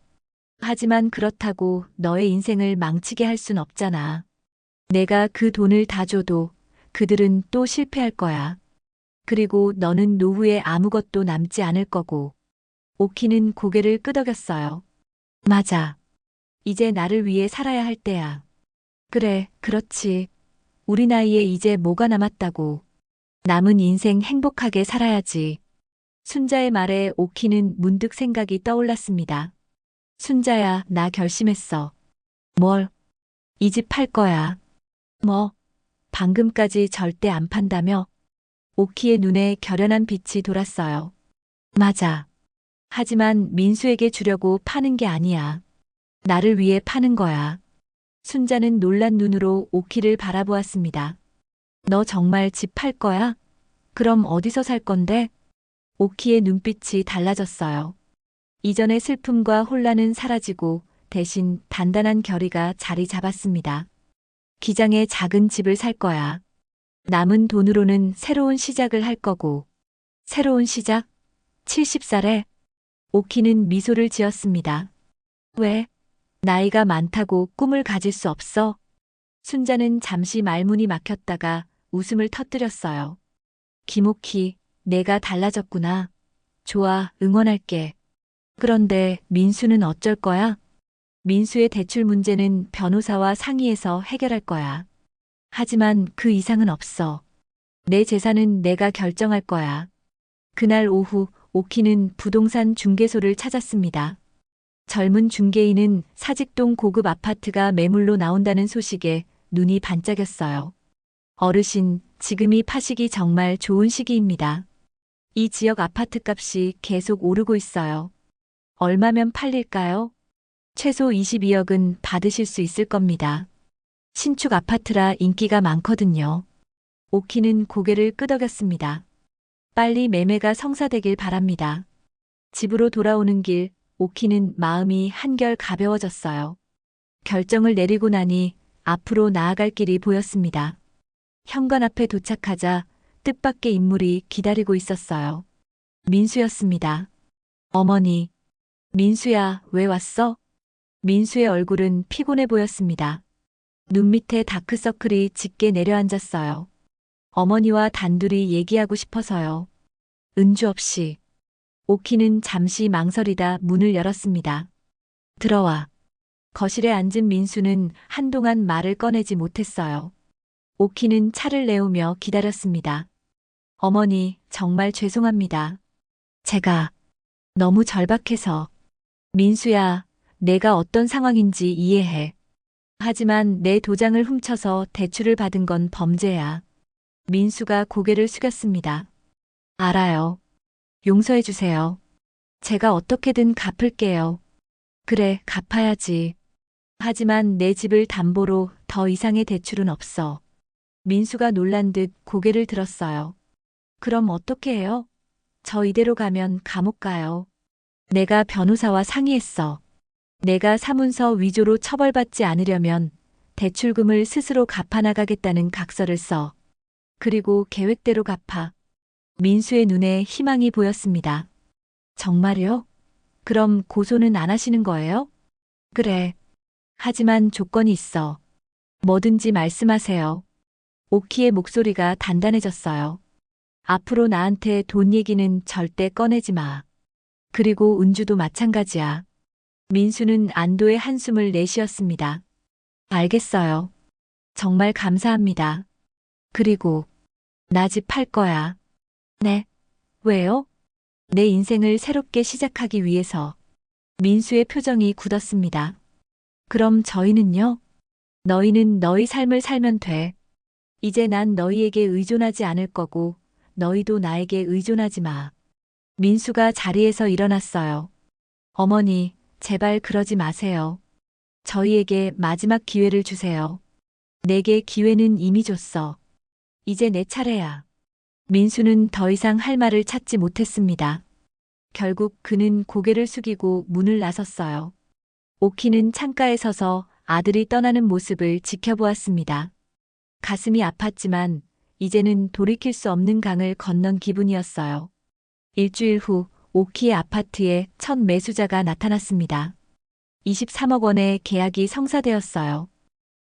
하지만 그렇다고 너의 인생을 망치게 할 순 없잖아. 내가 그 돈을 다 줘도 그들은 또 실패할 거야. 그리고 너는 노후에 아무것도 남지 않을 거고. 오키는 고개를 끄덕였어요. 맞아. 이제 나를 위해 살아야 할 때야. 그래, 그렇지. 우리 나이에 이제 뭐가 남았다고. 남은 인생 행복하게 살아야지. 순자의 말에 오키는 문득 생각이 떠올랐습니다. 순자야, 나 결심했어. 뭘? 이 집 팔 거야. 뭐? 방금까지 절대 안 판다며? 오키의 눈에 결연한 빛이 돌았어요. 맞아. 하지만 민수에게 주려고 파는 게 아니야. 나를 위해 파는 거야. 순자는 놀란 눈으로 오키를 바라보았습니다. 너 정말 집 팔 거야? 그럼 어디서 살 건데? 오키의 눈빛이 달라졌어요. 이전의 슬픔과 혼란은 사라지고 대신 단단한 결의가 자리 잡았습니다. 기장에 작은 집을 살 거야. 남은 돈으로는 새로운 시작을 할 거고. 새로운 시작? 70살에? 오키는 미소를 지었습니다. 왜? 나이가 많다고 꿈을 가질 수 없어? 순자는 잠시 말문이 막혔다가 웃음을 터뜨렸어요. 김오키, 내가 달라졌구나. 좋아, 응원할게. 그런데 민수는 어쩔 거야? 민수의 대출 문제는 변호사와 상의해서 해결할 거야. 하지만 그 이상은 없어. 내 재산은 내가 결정할 거야. 그날 오후 오키는 부동산 중개소를 찾았습니다. 젊은 중개인은 사직동 고급 아파트가 매물로 나온다는 소식에 눈이 반짝였어요. 어르신, 지금이 파시기 정말 좋은 시기입니다. 이 지역 아파트 값이 계속 오르고 있어요. 얼마면 팔릴까요? 최소 22억은 받으실 수 있을 겁니다. 신축 아파트라 인기가 많거든요. 오키는 고개를 끄덕였습니다. 빨리 매매가 성사되길 바랍니다. 집으로 돌아오는 길, 오키는 마음이 한결 가벼워졌어요. 결정을 내리고 나니 앞으로 나아갈 길이 보였습니다. 현관 앞에 도착하자 뜻밖의 인물이 기다리고 있었어요. 민수였습니다. 어머니. 민수야, 왜 왔어? 민수의 얼굴은 피곤해 보였습니다. 눈 밑에 다크서클이 짙게 내려앉았어요. 어머니와 단둘이 얘기하고 싶어서요. 은주 없이. 오키는 잠시 망설이다 문을 열었습니다. 들어와. 거실에 앉은 민수는 한동안 말을 꺼내지 못했어요. 오키는 차를 내오며 기다렸습니다. 어머니, 정말 죄송합니다. 제가 너무 절박해서. 민수야, 내가 어떤 상황인지 이해해. 하지만 내 도장을 훔쳐서 대출을 받은 건 범죄야. 민수가 고개를 숙였습니다. 알아요. 용서해 주세요. 제가 어떻게든 갚을게요. 그래, 갚아야지. 하지만 내 집을 담보로 더 이상의 대출은 없어. 민수가 놀란 듯 고개를 들었어요. 그럼 어떻게 해요? 저 이대로 가면 감옥 가요. 내가 변호사와 상의했어. 내가 사문서 위조로 처벌받지 않으려면 대출금을 스스로 갚아나가겠다는 각서를 써. 그리고 계획대로 갚아. 민수의 눈에 희망이 보였습니다. 정말요? 그럼 고소는 안 하시는 거예요? 그래. 하지만 조건이 있어. 뭐든지 말씀하세요. 오키의 목소리가 단단해졌어요. 앞으로 나한테 돈 얘기는 절대 꺼내지 마. 그리고 은주도 마찬가지야. 민수는 안도의 한숨을 내쉬었습니다. 알겠어요. 정말 감사합니다. 그리고 나 집 팔 거야. 네. 왜요? 내 인생을 새롭게 시작하기 위해서. 민수의 표정이 굳었습니다. 그럼 저희는요? 너희는 너희 삶을 살면 돼. 이제 난 너희에게 의존하지 않을 거고, 너희도 나에게 의존하지 마. 민수가 자리에서 일어났어요. 어머니, 제발 그러지 마세요. 저희에게 마지막 기회를 주세요. 내게 기회는 이미 줬어. 이제 내 차례야. 민수는 더 이상 할 말을 찾지 못했습니다. 결국 그는 고개를 숙이고 문을 나섰어요. 오키는 창가에 서서 아들이 떠나는 모습을 지켜보았습니다. 가슴이 아팠지만 이제는 돌이킬 수 없는 강을 건넌 기분이었어요. 일주일 후 오키의 아파트에 첫 매수자가 나타났습니다. 23억 원의 계약이 성사되었어요.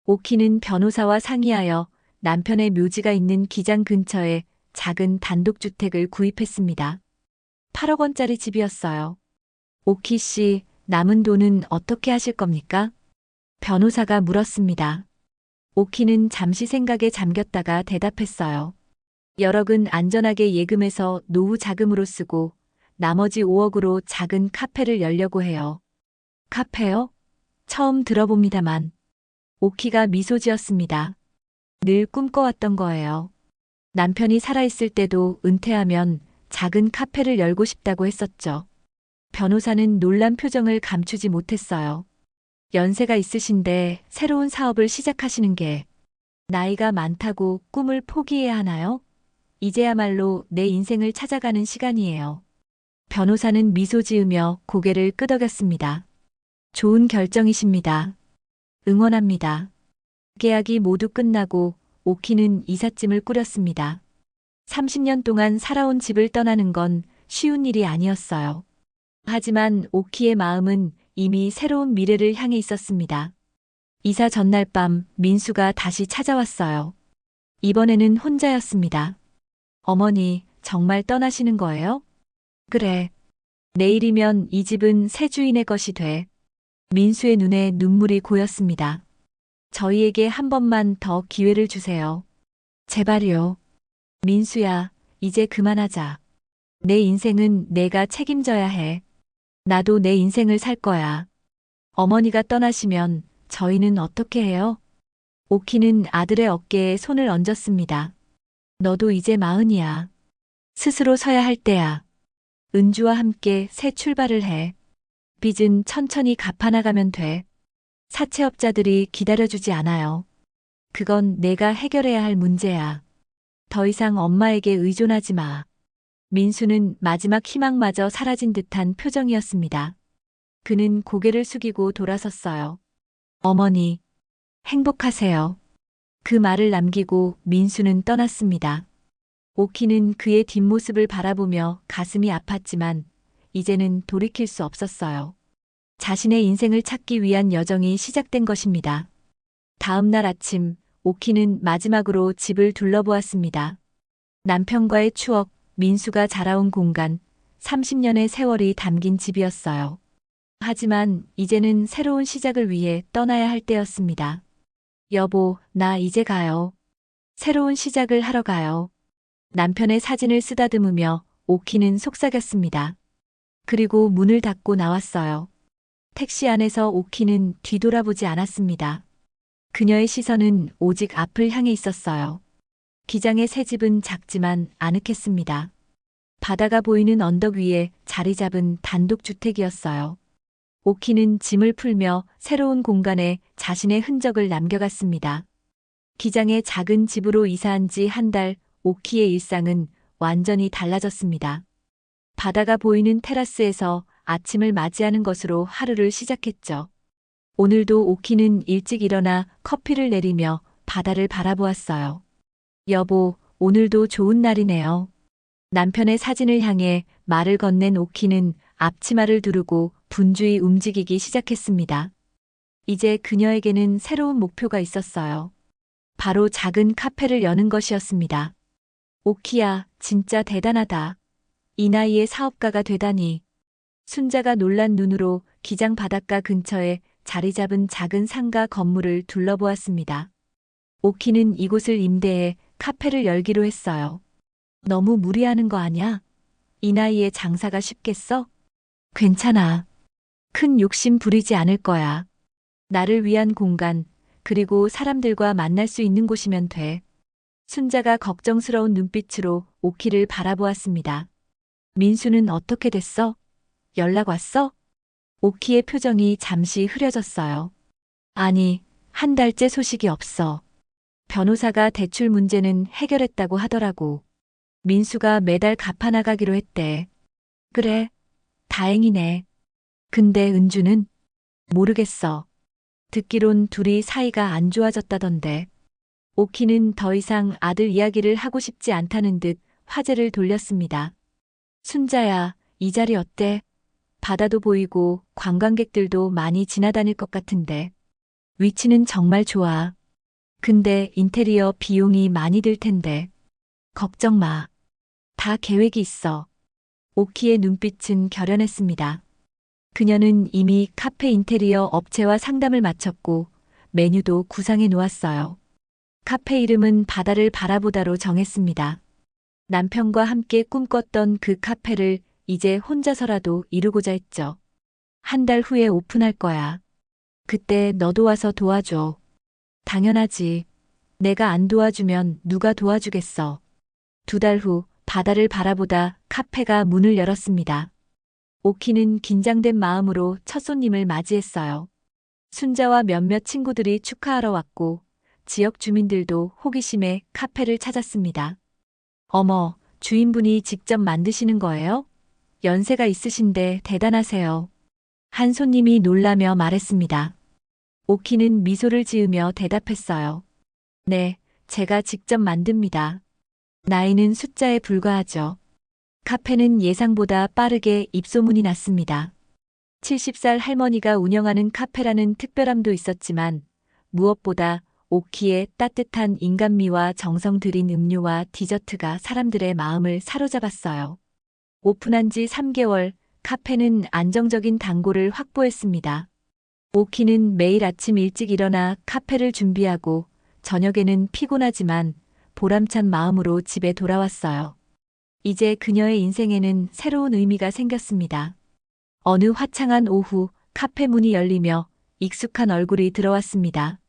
오키는 변호사와 상의하여 남편의 묘지가 있는 기장 근처에 작은 단독주택을 구입했습니다. 8억 원짜리 집이었어요. 오키 씨, 남은 돈은 어떻게 하실 겁니까? 변호사가 물었습니다. 오키는 잠시 생각에 잠겼다가 대답했어요. 여력은 안전하게 예금해서 노후 자금으로 쓰고 나머지 5억으로 작은 카페를 열려고 해요. 카페요? 처음 들어봅니다만. 오키가 미소 지었습니다. 늘 꿈꿔왔던 거예요. 남편이 살아있을 때도 은퇴하면 작은 카페를 열고 싶다고 했었죠. 변호사는 놀란 표정을 감추지 못했어요. 연세가 있으신데 새로운 사업을 시작하시는 게 나이가 많다고 꿈을 포기해야 하나요? 이제야말로 내 인생을 찾아가는 시간이에요. 변호사는 미소 지으며 고개를 끄덕였습니다. 좋은 결정이십니다. 응원합니다. 계약이 모두 끝나고 오키는 이삿짐을 꾸렸습니다. 30년 동안 살아온 집을 떠나는 건 쉬운 일이 아니었어요. 하지만 오키의 마음은 이미 새로운 미래를 향해 있었습니다. 이사 전날 밤 민수가 다시 찾아왔어요. 이번에는 혼자였습니다. 어머니, 정말 떠나시는 거예요? 그래. 내일이면 이 집은 새 주인의 것이 돼. 민수의 눈에 눈물이 고였습니다. 저희에게 한 번만 더 기회를 주세요. 제발요. 민수야, 이제 그만하자. 내 인생은 내가 책임져야 해. 나도 내 인생을 살 거야. 어머니가 떠나시면 저희는 어떻게 해요? 오키는 아들의 어깨에 손을 얹었습니다. 너도 이제 마흔이야. 스스로 서야 할 때야. 은주와 함께 새 출발을 해. 빚은 천천히 갚아나가면 돼. 사채업자들이 기다려주지 않아요. 그건 내가 해결해야 할 문제야. 더 이상 엄마에게 의존하지 마. 민수는 마지막 희망마저 사라진 듯한 표정이었습니다. 그는 고개를 숙이고 돌아섰어요. 어머니, 행복하세요. 그 말을 남기고 민수는 떠났습니다. 오키는 그의 뒷모습을 바라보며 가슴이 아팠지만 이제는 돌이킬 수 없었어요. 자신의 인생을 찾기 위한 여정이 시작된 것입니다. 다음 날 아침, 오키는 마지막으로 집을 둘러보았습니다. 남편과의 추억, 민수가 자라온 공간, 30년의 세월이 담긴 집이었어요. 하지만 이제는 새로운 시작을 위해 떠나야 할 때였습니다. 여보, 나 이제 가요. 새로운 시작을 하러 가요. 남편의 사진을 쓰다듬으며 오키는 속삭였습니다. 그리고 문을 닫고 나왔어요. 택시 안에서 오키는 뒤돌아보지 않았습니다. 그녀의 시선은 오직 앞을 향해 있었어요. 기장의 새 집은 작지만 아늑했습니다. 바다가 보이는 언덕 위에 자리 잡은 단독주택이었어요. 오키는 짐을 풀며 새로운 공간에 자신의 흔적을 남겨갔습니다. 기장의 작은 집으로 이사한 지 한 달, 오키의 일상은 완전히 달라졌습니다. 바다가 보이는 테라스에서 아침을 맞이하는 것으로 하루를 시작했죠. 오늘도 오키는 일찍 일어나 커피를 내리며 바다를 바라보았어요. 여보, 오늘도 좋은 날이네요. 남편의 사진을 향해 말을 건넨 오키는 앞치마를 두르고 분주히 움직이기 시작했습니다. 이제 그녀에게는 새로운 목표가 있었어요. 바로 작은 카페를 여는 것이었습니다. 오키야, 진짜 대단하다. 이 나이에 사업가가 되다니. 순자가 놀란 눈으로 기장 바닷가 근처에 자리 잡은 작은 상가 건물을 둘러보았습니다. 오키는 이곳을 임대해 카페를 열기로 했어요. 너무 무리하는 거 아냐? 이 나이에 장사가 쉽겠어? 괜찮아. 큰 욕심 부리지 않을 거야. 나를 위한 공간, 그리고 사람들과 만날 수 있는 곳이면 돼. 순자가 걱정스러운 눈빛으로 오키를 바라보았습니다. 민수는 어떻게 됐어? 연락 왔어? 오키의 표정이 잠시 흐려졌어요. 아니, 한 달째 소식이 없어. 변호사가 대출 문제는 해결했다고 하더라고. 민수가 매달 갚아나가기로 했대. 그래, 다행이네. 근데 은주는? 모르겠어. 듣기론 둘이 사이가 안 좋아졌다던데. 오키는 더 이상 아들 이야기를 하고 싶지 않다는 듯 화제를 돌렸습니다. 순자야, 이 자리 어때? 바다도 보이고 관광객들도 많이 지나다닐 것 같은데. 위치는 정말 좋아. 근데 인테리어 비용이 많이 들 텐데. 걱정 마. 다 계획이 있어. 오키의 눈빛은 결연했습니다. 그녀는 이미 카페 인테리어 업체와 상담을 마쳤고 메뉴도 구상해 놓았어요. 카페 이름은 바다를 바라보다로 정했습니다. 남편과 함께 꿈꿨던 그 카페를 이제 혼자서라도 이루고자 했죠. 한 달 후에 오픈할 거야. 그때 너도 와서 도와줘. 당연하지. 내가 안 도와주면 누가 도와주겠어. 2달 후 바다를 바라보다 카페가 문을 열었습니다. 오키는 긴장된 마음으로 첫 손님을 맞이했어요. 순자와 몇몇 친구들이 축하하러 왔고 지역 주민들도 호기심에 카페를 찾았습니다. 어머, 주인분이 직접 만드시는 거예요? 연세가 있으신데 대단하세요. 한 손님이 놀라며 말했습니다. 오키는 미소를 지으며 대답했어요. 네, 제가 직접 만듭니다. 나이는 숫자에 불과하죠. 카페는 예상보다 빠르게 입소문이 났습니다. 70살 할머니가 운영하는 카페라는 특별함도 있었지만 무엇보다 오키의 따뜻한 인간미와 정성 들인 음료와 디저트가 사람들의 마음을 사로잡았어요. 오픈한 지 3개월, 카페는 안정적인 단골을 확보했습니다. 오키는 매일 아침 일찍 일어나 카페를 준비하고 저녁에는 피곤하지만 보람찬 마음으로 집에 돌아왔어요. 이제 그녀의 인생에는 새로운 의미가 생겼습니다. 어느 화창한 오후 카페 문이 열리며 익숙한 얼굴이 들어왔습니다.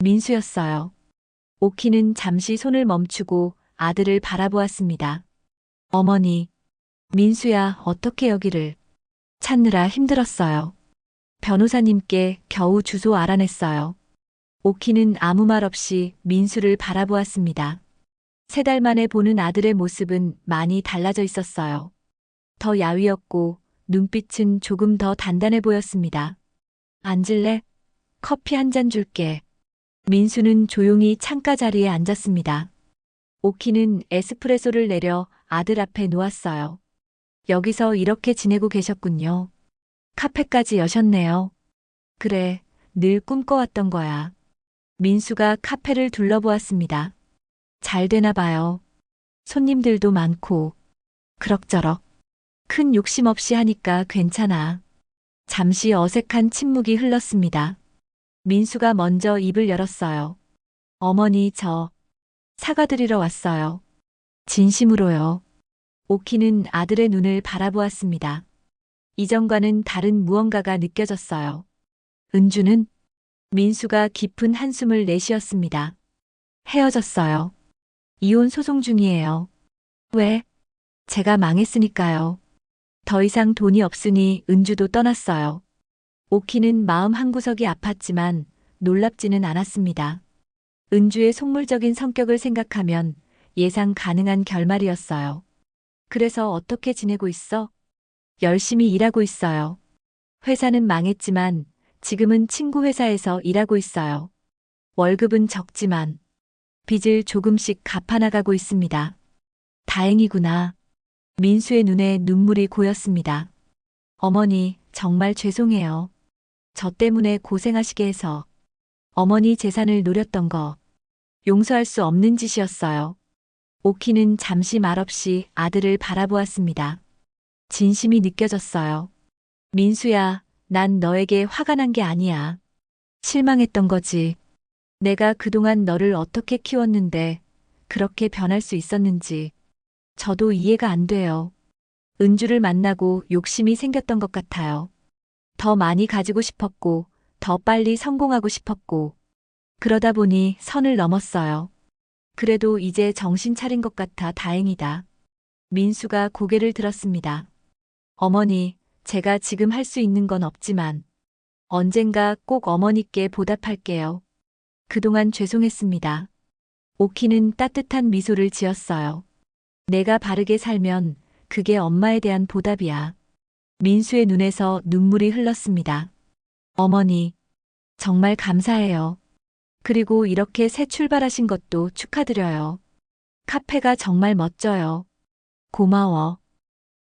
민수였어요. 오키는 잠시 손을 멈추고 아들을 바라보았습니다. 어머니, 민수야, 어떻게 여기를? 찾느라 힘들었어요. 변호사님께 겨우 주소 알아냈어요. 오키는 아무 말 없이 민수를 바라보았습니다. 3달 만에 보는 아들의 모습은 많이 달라져 있었어요. 더 야위었고 눈빛은 조금 더 단단해 보였습니다. 앉을래? 커피 한 잔 줄게. 민수는 조용히 창가 자리에 앉았습니다. 오키는 에스프레소를 내려 아들 앞에 놓았어요. 여기서 이렇게 지내고 계셨군요. 카페까지 여셨네요. 그래, 늘 꿈꿔왔던 거야. 민수가 카페를 둘러보았습니다. 잘 되나 봐요. 손님들도 많고 그럭저럭. 큰 욕심 없이 하니까 괜찮아. 잠시 어색한 침묵이 흘렀습니다. 민수가 먼저 입을 열었어요. 어머니, 저 사과드리러 왔어요. 진심으로요. 오키는 아들의 눈을 바라보았습니다. 이전과는 다른 무언가가 느껴졌어요. 은주는? 민수가 깊은 한숨을 내쉬었습니다. 헤어졌어요. 이혼 소송 중이에요. 왜? 제가 망했으니까요. 더 이상 돈이 없으니 은주도 떠났어요. 오키는 마음 한구석이 아팠지만 놀랍지는 않았습니다. 은주의 속물적인 성격을 생각하면 예상 가능한 결말이었어요. 그래서 어떻게 지내고 있어? 열심히 일하고 있어요. 회사는 망했지만 지금은 친구 회사에서 일하고 있어요. 월급은 적지만 빚을 조금씩 갚아나가고 있습니다. 다행이구나. 민수의 눈에 눈물이 고였습니다. 어머니, 정말 죄송해요. 저 때문에 고생하시게 해서. 어머니 재산을 노렸던 거 용서할 수 없는 짓이었어요. 오키는 잠시 말없이 아들을 바라보았습니다. 진심이 느껴졌어요. 민수야, 난 너에게 화가 난 게 아니야. 실망했던 거지. 내가 그동안 너를 어떻게 키웠는데 그렇게 변할 수 있었는지 저도 이해가 안 돼요. 은주를 만나고 욕심이 생겼던 것 같아요. 더 많이 가지고 싶었고, 더 빨리 성공하고 싶었고, 그러다 보니 선을 넘었어요. 그래도 이제 정신 차린 것 같아 다행이다. 민수가 고개를 들었습니다. 어머니, 제가 지금 할 수 있는 건 없지만 언젠가 꼭 어머니께 보답할게요. 그동안 죄송했습니다. 오키는 따뜻한 미소를 지었어요. 내가 바르게 살면 그게 엄마에 대한 보답이야. 민수의 눈에서 눈물이 흘렀습니다. 어머니, 정말 감사해요. 그리고 이렇게 새 출발하신 것도 축하드려요. 카페가 정말 멋져요. 고마워.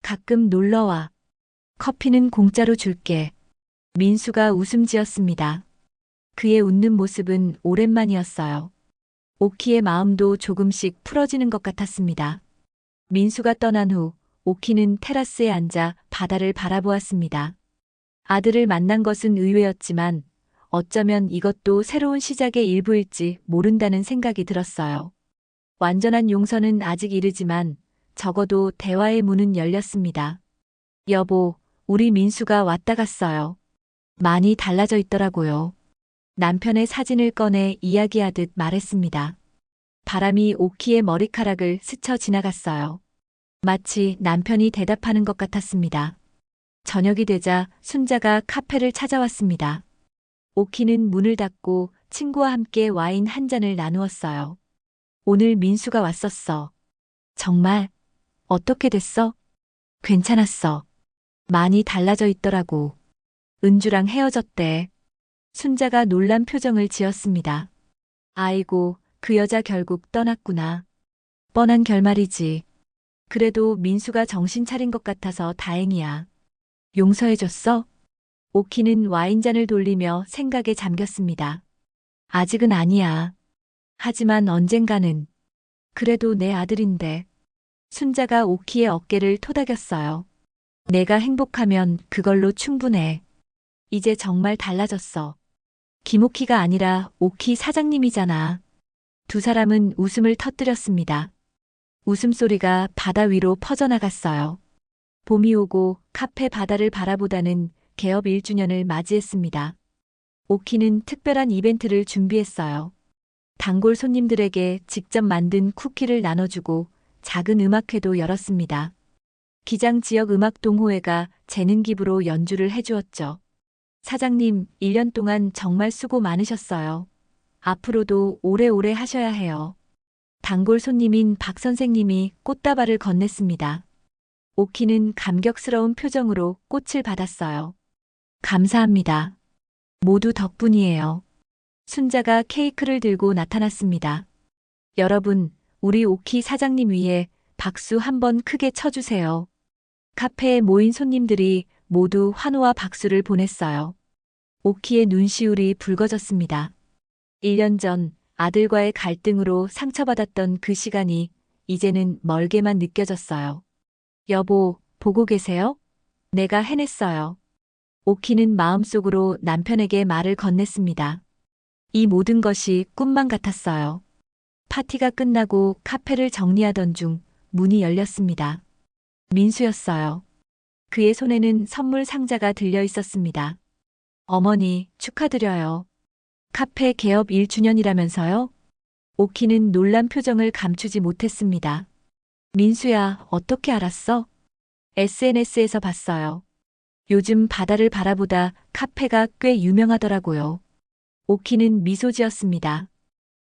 가끔 놀러와. 커피는 공짜로 줄게. 민수가 웃음 지었습니다. 그의 웃는 모습은 오랜만이었어요. 오키의 마음도 조금씩 풀어지는 것 같았습니다. 민수가 떠난 후 오키는 테라스에 앉아 바다를 바라보았습니다. 아들을 만난 것은 의외였지만 어쩌면 이것도 새로운 시작의 일부일지 모른다는 생각이 들었어요. 완전한 용서는 아직 이르지만 적어도 대화의 문은 열렸습니다. 여보, 우리 민수가 왔다 갔어요. 많이 달라져 있더라고요. 남편의 사진을 꺼내 이야기하듯 말했습니다. 바람이 오키의 머리카락을 스쳐 지나갔어요. 마치 남편이 대답하는 것 같았습니다. 저녁이 되자 순자가 카페를 찾아왔습니다. 오키는 문을 닫고 친구와 함께 와인 한 잔을 나누었어요. 오늘 민수가 왔었어. 정말? 어떻게 됐어? 괜찮았어. 많이 달라져 있더라고. 은주랑 헤어졌대. 순자가 놀란 표정을 지었습니다. 아이고, 그 여자 결국 떠났구나. 뻔한 결말이지. 그래도 민수가 정신 차린 것 같아서 다행이야. 용서해줬어? 오키는 와인잔을 돌리며 생각에 잠겼습니다. 아직은 아니야. 하지만 언젠가는. 그래도 내 아들인데. 순자가 오키의 어깨를 토닥였어요. 내가 행복하면 그걸로 충분해. 이제 정말 달라졌어. 김오키가 아니라 오키 사장님이잖아. 두 사람은 웃음을 터뜨렸습니다. 웃음소리가 바다 위로 퍼져나갔어요. 봄이 오고 카페 바다를 바라보다는 개업 1주년을 맞이했습니다. 오키는 특별한 이벤트를 준비했어요. 단골 손님들에게 직접 만든 쿠키를 나눠주고 작은 음악회도 열었습니다. 기장 지역 음악 동호회가 재능 기부로 연주를 해주었죠. 사장님, 1년 동안 정말 수고 많으셨어요. 앞으로도 오래오래 하셔야 해요. 단골 손님인 박 선생님이 꽃다발을 건넸습니다. 오키는 감격스러운 표정으로 꽃을 받았어요. 감사합니다. 모두 덕분이에요. 순자가 케이크를 들고 나타났습니다. 여러분, 우리 오키 사장님 위해 박수 한번 크게 쳐주세요. 카페에 모인 손님들이 모두 환호와 박수를 보냈어요. 오키의 눈시울이 붉어졌습니다. 1년 전 아들과의 갈등으로 상처받았던 그 시간이 이제는 멀게만 느껴졌어요. 여보, 보고 계세요? 내가 해냈어요. 오키는 마음속으로 남편에게 말을 건넸습니다. 이 모든 것이 꿈만 같았어요. 파티가 끝나고 카페를 정리하던 중 문이 열렸습니다. 민수였어요. 그의 손에는 선물 상자가 들려 있었습니다. 어머니, 축하드려요. 카페 개업 1주년이라면서요? 오키는 놀란 표정을 감추지 못했습니다. 민수야, 어떻게 알았어? SNS에서 봤어요. 요즘 바다를 바라보다 카페가 꽤 유명하더라고요. 오키는 미소 지었습니다.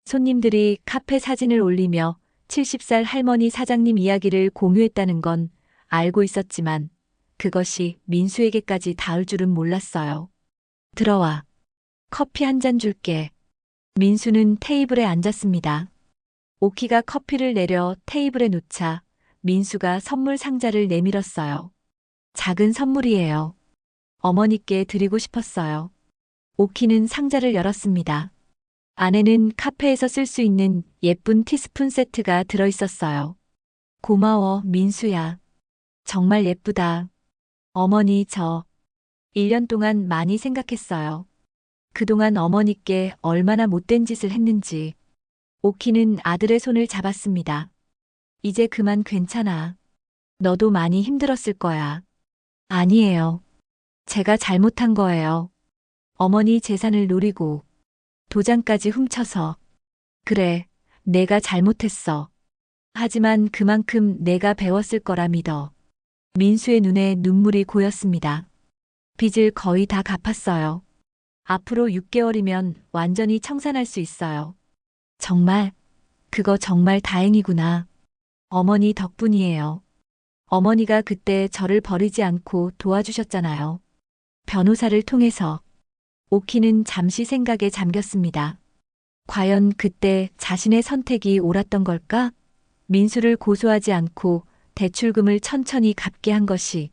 손님들이 카페 사진을 올리며 70살 할머니 사장님 이야기를 공유했다는 건 알고 있었지만 그것이 민수에게까지 닿을 줄은 몰랐어요. 들어와. 커피 한 잔 줄게. 민수는 테이블에 앉았습니다. 오키가 커피를 내려 테이블에 놓자 민수가 선물 상자를 내밀었어요. 작은 선물이에요. 어머니께 드리고 싶었어요. 오키는 상자를 열었습니다. 안에는 카페에서 쓸 수 있는 예쁜 티스푼 세트가 들어있었어요. 고마워, 민수야. 정말 예쁘다. 어머니, 1년 동안 많이 생각했어요. 그동안 어머니께 얼마나 못된 짓을 했는지. 오키는 아들의 손을 잡았습니다. 이제 그만 괜찮아. 너도 많이 힘들었을 거야. 아니에요. 제가 잘못한 거예요. 어머니 재산을 노리고 도장까지 훔쳐서. 그래, 내가 잘못했어. 하지만 그만큼 내가 배웠을 거라 믿어. 민수의 눈에 눈물이 고였습니다. 빚을 거의 다 갚았어요. 앞으로 6개월이면 완전히 청산할 수 있어요. 정말, 그거 정말 다행이구나. 어머니 덕분이에요. 어머니가 그때 저를 버리지 않고 도와주셨잖아요. 변호사를 통해서. 오키는 잠시 생각에 잠겼습니다. 과연 그때 자신의 선택이 옳았던 걸까? 민수를 고소하지 않고 대출금을 천천히 갚게 한 것이.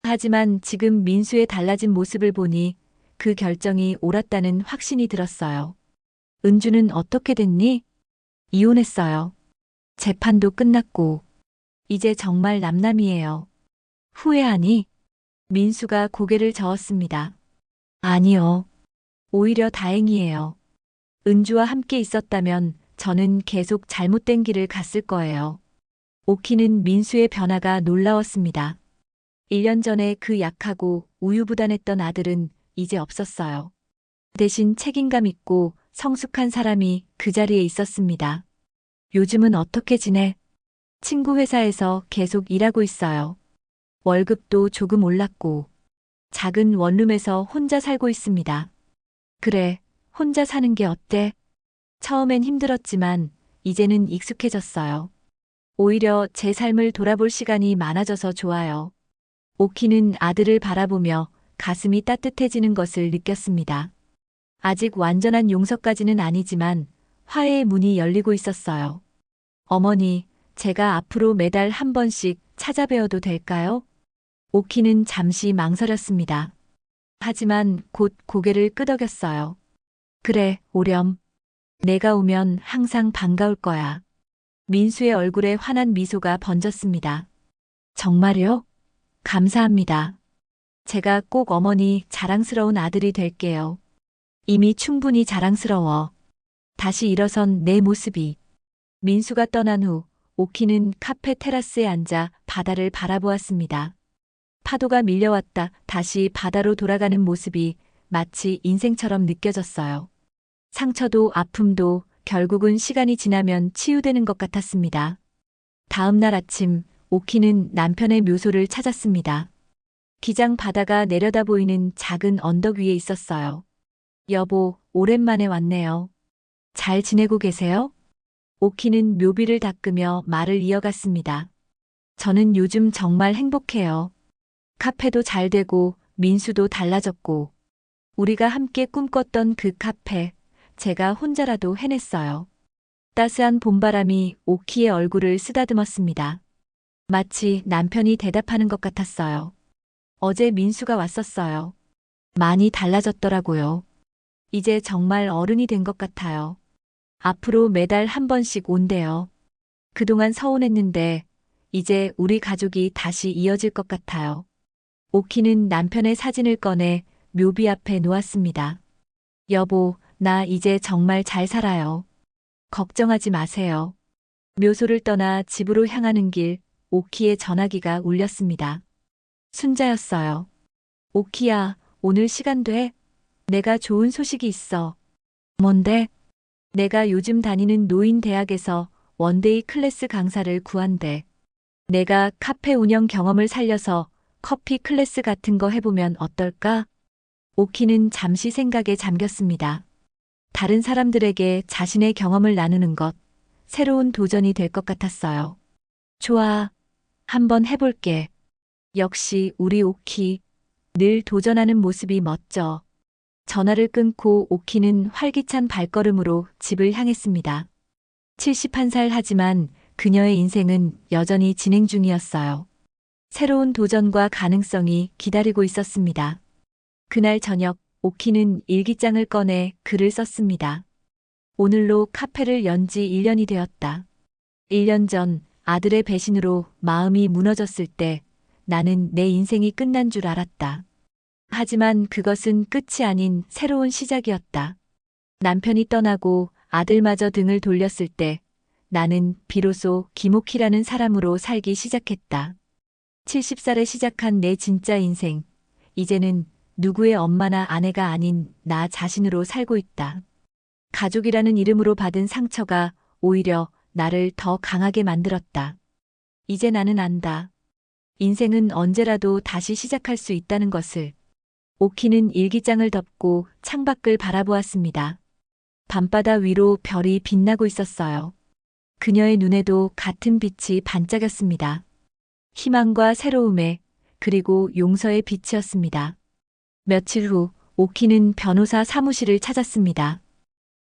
하지만 지금 민수의 달라진 모습을 보니 그 결정이 옳았다는 확신이 들었어요. 은주는 어떻게 됐니? 이혼했어요. 재판도 끝났고. 이제 정말 남남이에요. 후회하니? 민수가 고개를 저었습니다. 아니요. 오히려 다행이에요. 은주와 함께 있었다면 저는 계속 잘못된 길을 갔을 거예요. 오키는 민수의 변화가 놀라웠습니다. 1년 전에 그 약하고 우유부단했던 아들은 이제 없었어요. 대신 책임감 있고 성숙한 사람이 그 자리에 있었습니다. 요즘은 어떻게 지내? 친구 회사에서 계속 일하고 있어요. 월급도 조금 올랐고 작은 원룸에서 혼자 살고 있습니다. 그래, 혼자 사는 게 어때? 처음엔 힘들었지만 이제는 익숙해졌어요. 오히려 제 삶을 돌아볼 시간이 많아져서 좋아요. 오키는 아들을 바라보며 가슴이 따뜻해지는 것을 느꼈습니다. 아직 완전한 용서까지는 아니지만 화해의 문이 열리고 있었어요. 어머니, 제가 앞으로 매달 한 번씩 찾아뵈어도 될까요? 오키는 잠시 망설였습니다. 하지만 곧 고개를 끄덕였어요. 그래, 오렴. 내가 오면 항상 반가울 거야. 민수의 얼굴에 환한 미소가 번졌습니다. 정말요? 감사합니다. 제가 꼭 어머니 자랑스러운 아들이 될게요. 이미 충분히 자랑스러워. 다시 일어선 내 모습이. 민수가 떠난 후 오키는 카페 테라스에 앉아 바다를 바라보았습니다. 파도가 밀려왔다 다시 바다로 돌아가는 모습이 마치 인생처럼 느껴졌어요. 상처도 아픔도 결국은 시간이 지나면 치유되는 것 같았습니다. 다음 날 아침 오키는 남편의 묘소를 찾았습니다. 기장 바다가 내려다 보이는 작은 언덕 위에 있었어요. 여보, 오랜만에 왔네요. 잘 지내고 계세요? 오키는 묘비를 닦으며 말을 이어갔습니다. 저는 요즘 정말 행복해요. 카페도 잘 되고 민수도 달라졌고 우리가 함께 꿈꿨던 그 카페, 제가 혼자라도 해냈어요. 따스한 봄바람이 오키의 얼굴을 쓰다듬었습니다. 마치 남편이 대답하는 것 같았어요. 어제 민수가 왔었어요. 많이 달라졌더라고요. 이제 정말 어른이 된 것 같아요. 앞으로 매달 한 번씩 온대요. 그동안 서운했는데 이제 우리 가족이 다시 이어질 것 같아요. 오키는 남편의 사진을 꺼내 묘비 앞에 놓았습니다. 여보, 나 이제 정말 잘 살아요. 걱정하지 마세요. 묘소를 떠나 집으로 향하는 길, 오키의 전화기가 울렸습니다. 순자였어요. 오키야, 오늘 시간 돼? 내가 좋은 소식이 있어. 뭔데? 내가 요즘 다니는 노인 대학에서 원데이 클래스 강사를 구한대. 내가 카페 운영 경험을 살려서 커피 클래스 같은 거 해보면 어떨까? 오키는 잠시 생각에 잠겼습니다. 다른 사람들에게 자신의 경험을 나누는 것, 새로운 도전이 될 것 같았어요. 좋아. 한번 해볼게. 역시 우리 오키. 늘 도전하는 모습이 멋져. 전화를 끊고 오키는 활기찬 발걸음으로 집을 향했습니다. 71살 하지만 그녀의 인생은 여전히 진행 중이었어요. 새로운 도전과 가능성이 기다리고 있었습니다. 그날 저녁 오키는 일기장을 꺼내 글을 썼습니다. 오늘로 카페를 연 지 1년이 되었다. 1년 전 아들의 배신으로 마음이 무너졌을 때 나는 내 인생이 끝난 줄 알았다. 하지만 그것은 끝이 아닌 새로운 시작이었다. 남편이 떠나고 아들마저 등을 돌렸을 때 나는 비로소 김옥희라는 사람으로 살기 시작했다. 70살에 시작한 내 진짜 인생. 이제는 누구의 엄마나 아내가 아닌 나 자신으로 살고 있다. 가족이라는 이름으로 받은 상처가 오히려 나를 더 강하게 만들었다. 이제 나는 안다. 인생은 언제라도 다시 시작할 수 있다는 것을. 오키는 일기장을 덮고 창밖을 바라보았습니다. 밤바다 위로 별이 빛나고 있었어요. 그녀의 눈에도 같은 빛이 반짝였습니다. 희망과 새로움의 그리고 용서의 빛이었습니다. 며칠 후 오키는 변호사 사무실을 찾았습니다.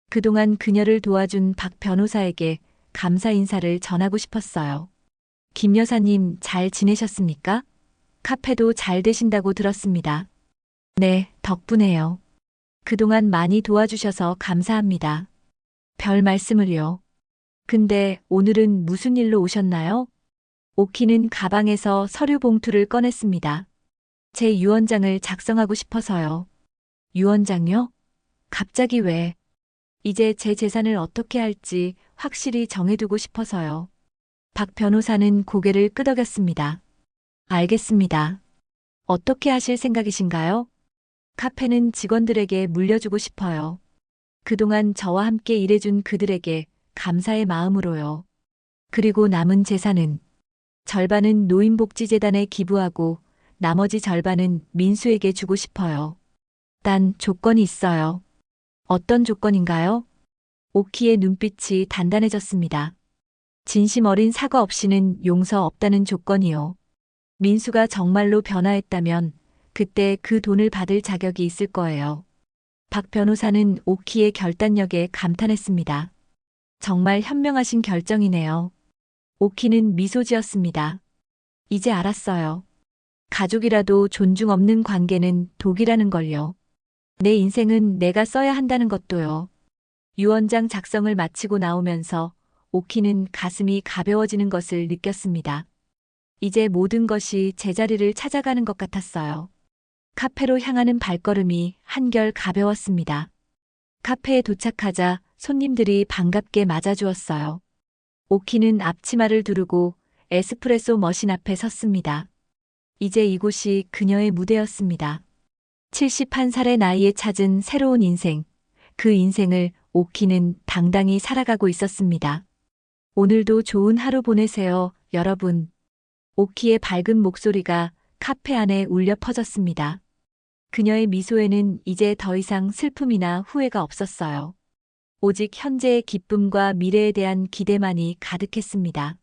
그동안 그녀를 도와준 박 변호사에게 감사 인사를 전하고 싶었어요. 김 여사님 잘 지내셨습니까? 카페도 잘 되신다고 들었습니다. 네, 덕분에요. 그동안 많이 도와주셔서 감사합니다. 별 말씀을요. 근데 오늘은 무슨 일로 오셨나요? 오키는 가방에서 서류 봉투를 꺼냈습니다. 제 유언장을 작성하고 싶어서요. 유언장요? 갑자기 왜? 이제 제 재산을 어떻게 할지 확실히 정해두고 싶어서요. 박 변호사는 고개를 끄덕였습니다. 알겠습니다. 어떻게 하실 생각이신가요? 카페는 직원들에게 물려주고 싶어요. 그동안 저와 함께 일해준 그들에게 감사의 마음으로요. 그리고 남은 재산은 절반은 노인복지재단에 기부하고 나머지 절반은 민수에게 주고 싶어요. 단 조건이 있어요. 어떤 조건인가요? 오키의 눈빛이 단단해졌습니다. 진심 어린 사과 없이는 용서 없다는 조건이요. 민수가 정말로 변화했다면 그때 그 돈을 받을 자격이 있을 거예요. 박 변호사는 오키의 결단력에 감탄했습니다. 정말 현명하신 결정이네요. 오키는 미소 지었습니다. 이제 알았어요. 가족이라도 존중 없는 관계는 독이라는 걸요. 내 인생은 내가 써야 한다는 것도요. 유언장 작성을 마치고 나오면서 오키는 가슴이 가벼워지는 것을 느꼈습니다. 이제 모든 것이 제자리를 찾아가는 것 같았어요. 카페로 향하는 발걸음이 한결 가벼웠습니다. 카페에 도착하자 손님들이 반갑게 맞아주었어요. 오키는 앞치마를 두르고 에스프레소 머신 앞에 섰습니다. 이제 이곳이 그녀의 무대였습니다. 71살의 나이에 찾은 새로운 인생. 그 인생을 오키는 당당히 살아가고 있었습니다. 오늘도 좋은 하루 보내세요, 여러분. 오키의 밝은 목소리가 카페 안에 울려 퍼졌습니다. 그녀의 미소에는 이제 더 이상 슬픔이나 후회가 없었어요. 오직 현재의 기쁨과 미래에 대한 기대만이 가득했습니다.